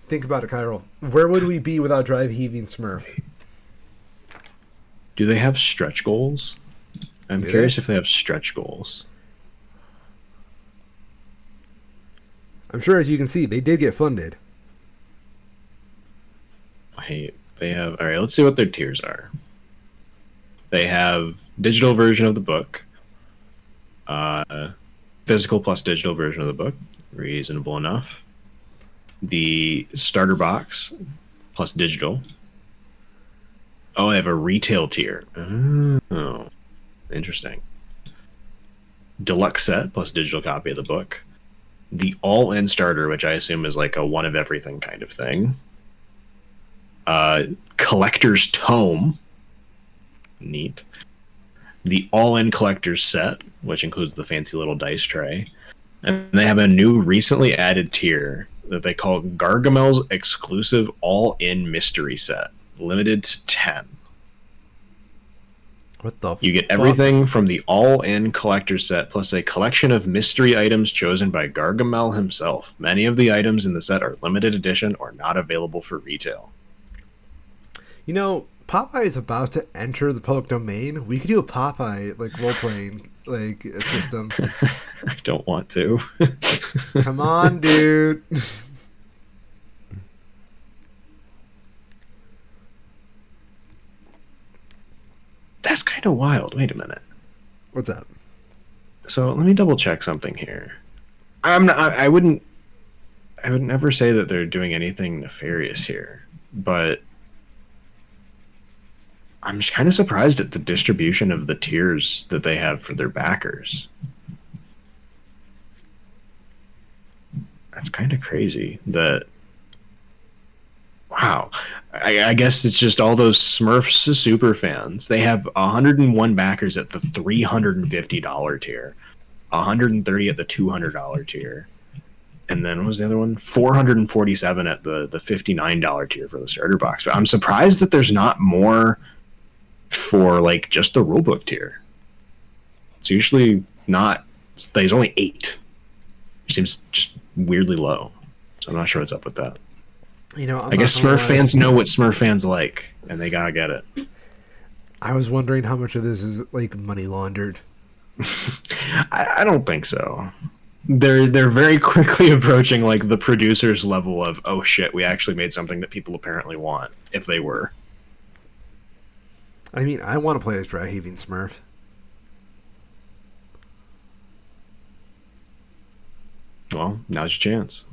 Speaker 1: Think about it, Kyril. Where would we be without Drive Heaving Smurf?
Speaker 2: Do they have stretch goals? I'm curious if they have stretch goals.
Speaker 1: I'm sure, as you can see, they did get funded.
Speaker 2: They have... All right, let's see what their tiers are. They have digital version of the book. Physical plus digital version of the book. Reasonable enough. The starter box plus digital. Oh, they have a retail tier. Oh, interesting. Deluxe set plus digital copy of the book. The all-in starter, which I assume is like a one of everything kind of thing. Collector's tome. Neat. The all-in collector's set, which includes the fancy little dice tray. And they have a new recently added tier that they call Gargamel's exclusive all-in mystery set, limited to 10.
Speaker 1: What the
Speaker 2: You get everything from the all-in collector set, plus a collection of mystery items chosen by Gargamel himself. Many of the items in the set are limited edition or not available for retail.
Speaker 1: You know, Popeye is about to enter the public domain. We could do a Popeye like role playing like system.
Speaker 2: I don't want to.
Speaker 1: Come on, dude.
Speaker 2: That's kind of wild. Wait a minute.
Speaker 1: What's that?
Speaker 2: So let me double check something here. I would never say that they're doing anything nefarious here, but I'm just kind of surprised at the distribution of the tiers that they have for their backers. That's kind of crazy. Wow. I guess it's just all those Smurfs super fans. They have 101 backers at the $350 tier, 130 at the $200 tier, and then what was the other one? 447 at the $59 tier for the starter box. But I'm surprised that there's not more for like just the rulebook tier. It's usually not. There's only 8. It seems just weirdly low. So I'm not sure what's up with that.
Speaker 1: You know,
Speaker 2: I guess Smurf fans know what Smurf fans like, and they gotta get it.
Speaker 1: I was wondering how much of this is like money laundered.
Speaker 2: I don't think so. They're very quickly approaching like the producer's level of, oh shit, we actually made something that people apparently want, if they were.
Speaker 1: I mean, I want to play as Dry Heaving Smurf.
Speaker 2: Well, now's your chance.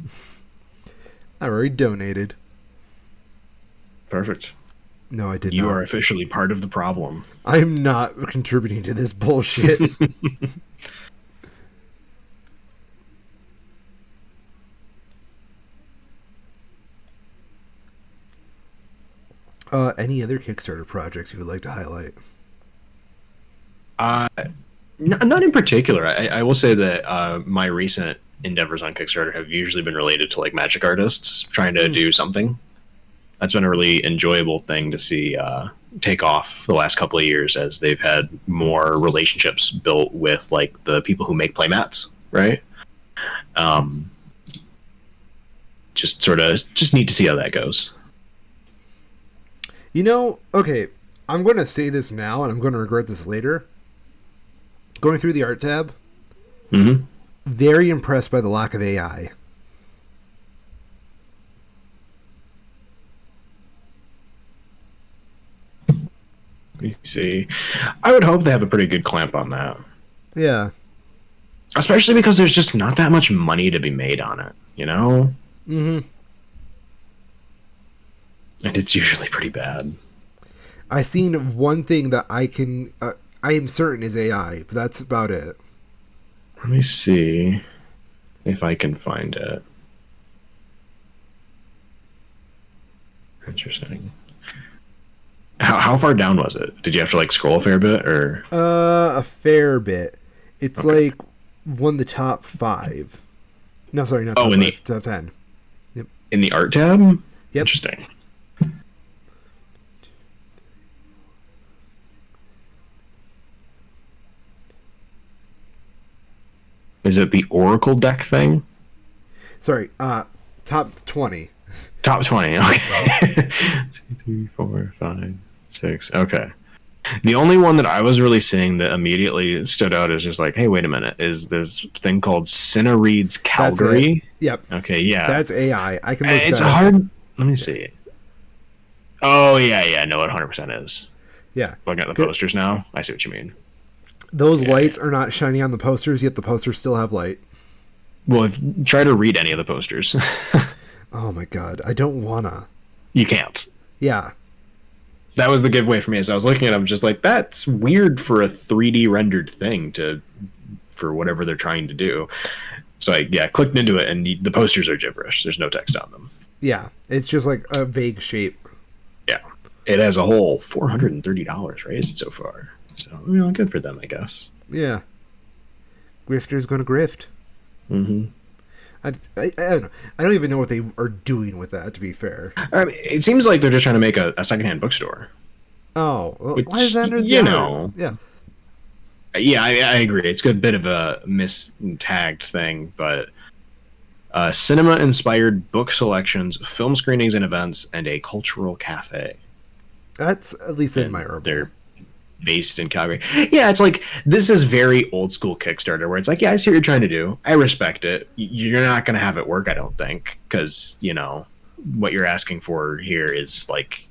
Speaker 1: I already donated.
Speaker 2: Perfect.
Speaker 1: No, I did not.
Speaker 2: You are officially part of the problem.
Speaker 1: I'm not contributing to this bullshit. Any other Kickstarter projects you would like to highlight?
Speaker 2: Not in particular. I will say that my recent endeavors on Kickstarter have usually been related to like magic artists trying to do something. That's been a really enjoyable thing to see take off the last couple of years as they've had more relationships built with like the people who make playmats, right? Just neat to see how that goes.
Speaker 1: You know, okay, I'm going to say this now and I'm going to regret this later. Going through the art tab, very impressed by the lack of AI.
Speaker 2: Let me see. I would hope they have a pretty good clamp on that.
Speaker 1: Yeah.
Speaker 2: Especially because there's just not that much money to be made on it, you know?
Speaker 1: Mm-hmm.
Speaker 2: And it's usually pretty bad.
Speaker 1: I seen one thing that I am certain is AI, but that's about it.
Speaker 2: Let me see if I can find it. Interesting. How far down was it? Did you have to like scroll a fair bit, or?
Speaker 1: A fair bit. It's like one of the top 5. No, sorry, not top 5, top 10. Yep.
Speaker 2: In the art tab?
Speaker 1: Yep.
Speaker 2: Interesting. Is it the Oracle deck thing?
Speaker 1: Sorry, top 20.
Speaker 2: Top 20, okay. 2, 3, 4, 5, 6, okay. The only one that I was really seeing that immediately stood out is just like, hey, wait a minute, is this thing called Cinnareed's Calgary?
Speaker 1: Yep.
Speaker 2: Okay, yeah.
Speaker 1: That's AI. I can look
Speaker 2: It's
Speaker 1: that up.
Speaker 2: hard. Let me see. Oh, yeah, no, it 100% is.
Speaker 1: Yeah.
Speaker 2: Looking at the posters now, I see what you mean.
Speaker 1: Those lights are not shining on the posters, yet the posters still have light.
Speaker 2: Well, try to read any of the posters.
Speaker 1: Oh my god, I don't wanna.
Speaker 2: You can't.
Speaker 1: Yeah.
Speaker 2: That was the giveaway for me. As I was looking at it, I'm just like, that's weird for a 3D rendered thing for whatever they're trying to do. So I clicked into it, and the posters are gibberish. There's no text on them.
Speaker 1: Yeah, it's just like a vague shape.
Speaker 2: Yeah, it has a whole $430 raised so far. So good for them, I guess.
Speaker 1: Yeah, grifter's gonna grift.
Speaker 2: Mm-hmm.
Speaker 1: I don't know. I don't even know what they are doing with that. To be fair,
Speaker 2: I mean, it seems like they're just trying to make a secondhand bookstore.
Speaker 1: oh, well,
Speaker 2: Which,
Speaker 1: why is that? Yeah.
Speaker 2: Yeah, I agree. It's a bit of a mistagged thing, but cinema-inspired book selections, film screenings and events, and a cultural cafe.
Speaker 1: That's at least admirable.
Speaker 2: They're based in Calgary. Yeah, it's like, this is very old school Kickstarter, where it's like, yeah, I see what you're trying to do. I respect it. You're not going to have it work, I don't think, because, what you're asking for here is, like,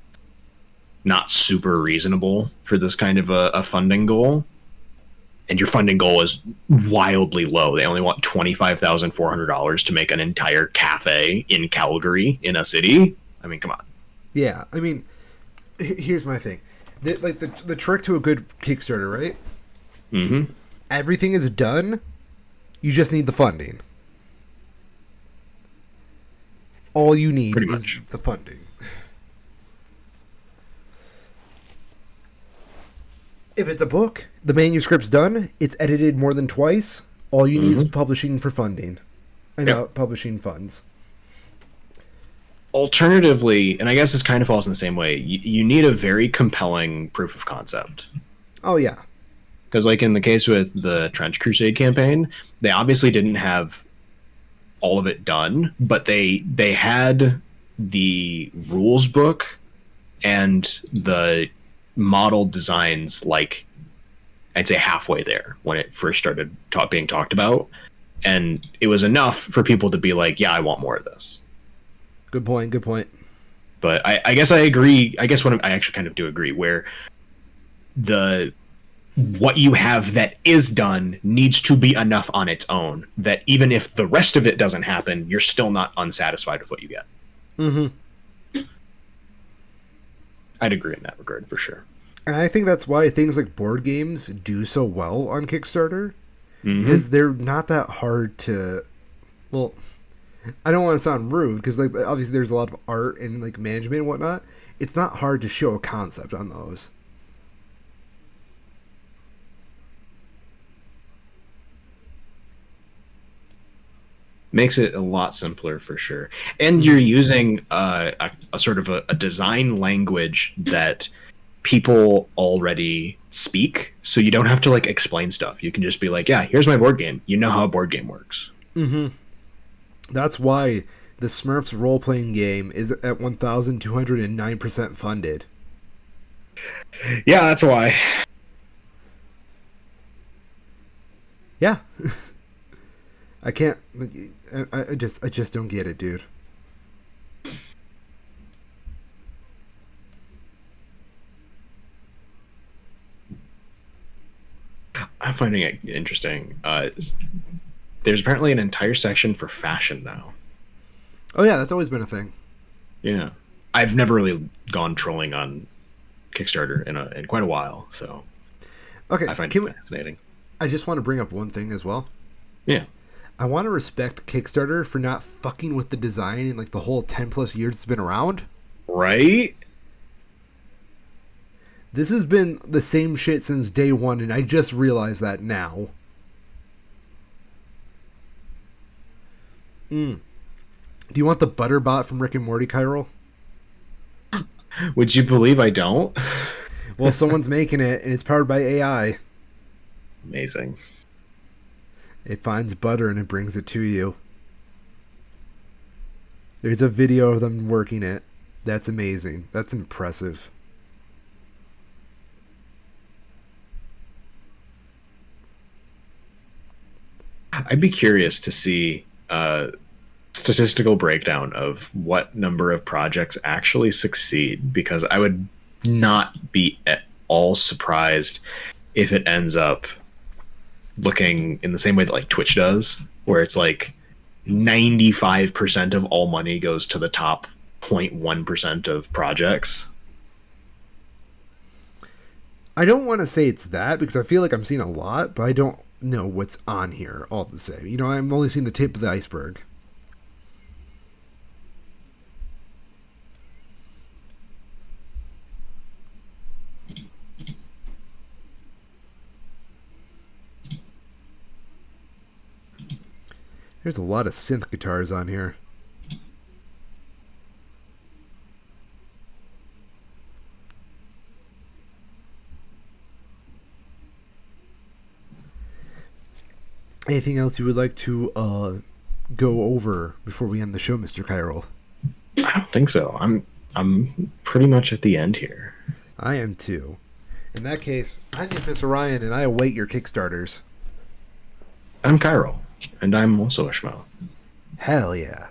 Speaker 2: not super reasonable for this kind of a funding goal. And your funding goal is wildly low. They only want $25,400 to make an entire cafe in Calgary, in a city. I mean, come on.
Speaker 1: Yeah, I mean, here's my thing. The trick to a good Kickstarter, right?
Speaker 2: Mm-hmm.
Speaker 1: Everything is done. You just need the funding. All you need is the funding. If it's a book, the manuscript's done. It's edited more than twice. All you need is publishing for funding. Publishing funds.
Speaker 2: Alternatively, and I guess this kind of falls in the same way, you need a very compelling proof of concept.
Speaker 1: Oh, yeah.
Speaker 2: Because, like, in the case with the Trench Crusade campaign, they obviously didn't have all of it done, but they had the rules book and the model designs, like, I'd say halfway there when it first started being talked about. And it was enough for people to be like, yeah, I want more of this.
Speaker 1: Good point.
Speaker 2: But I guess I agree. I guess I actually kind of do agree, where what you have that is done needs to be enough on its own that even if the rest of it doesn't happen, you're still not unsatisfied with what you get.
Speaker 1: Mm-hmm.
Speaker 2: I'd agree in that regard for sure.
Speaker 1: And I think that's why things like board games do so well on Kickstarter, because they're not that hard to. Well, I don't want to sound rude, because like obviously there's a lot of art and like management and whatnot. It's not hard to show a concept on those.
Speaker 2: Makes it a lot simpler for sure. And you're using a sort of a design language that people already speak, so you don't have to like explain stuff. You can just be like, yeah, here's my board game. You know how a board game works.
Speaker 1: Mm-hmm. That's why the Smurfs role-playing game is at 1,209% funded.
Speaker 2: Yeah, that's why.
Speaker 1: Yeah. I can't. I just don't get it, dude.
Speaker 2: I'm finding it interesting. There's apparently an entire section for fashion now.
Speaker 1: Oh yeah, that's always been a thing.
Speaker 2: Yeah, I've never really gone trolling on Kickstarter in quite a while, so
Speaker 1: okay,
Speaker 2: I find it fascinating.
Speaker 1: I just want to bring up one thing as well.
Speaker 2: Yeah.
Speaker 1: I want to respect Kickstarter for not fucking with the design in like the whole 10 plus years it's been around.
Speaker 2: Right?
Speaker 1: This has been the same shit since day one, and I just realized that now. Do you want the Butterbot from Rick and Morty, Kyril?
Speaker 2: Would you believe I don't?
Speaker 1: Well, someone's making it, and it's powered by AI.
Speaker 2: Amazing.
Speaker 1: It finds butter and it brings it to you. There's a video of them working it. That's amazing. That's impressive.
Speaker 2: I'd be curious to see a statistical breakdown of what number of projects actually succeed, because I would not be at all surprised if it ends up looking in the same way that like Twitch does, where it's like 95% of all money goes to the top 0.1% of projects.
Speaker 1: I don't want to say it's that because I feel like I'm seeing a lot, but I don't know what's on here all the same. You know, I'm only seeing the tip of the iceberg. There's a lot of synth guitars on here. Anything else you would like to go over before we end the show, Mr. Cairo?
Speaker 2: I don't think so. I'm pretty much at the end here.
Speaker 1: I am too. In that case, my name is Orion, and I await your Kickstarters.
Speaker 2: I'm Cairo, and I'm also a schmo.
Speaker 1: Hell yeah.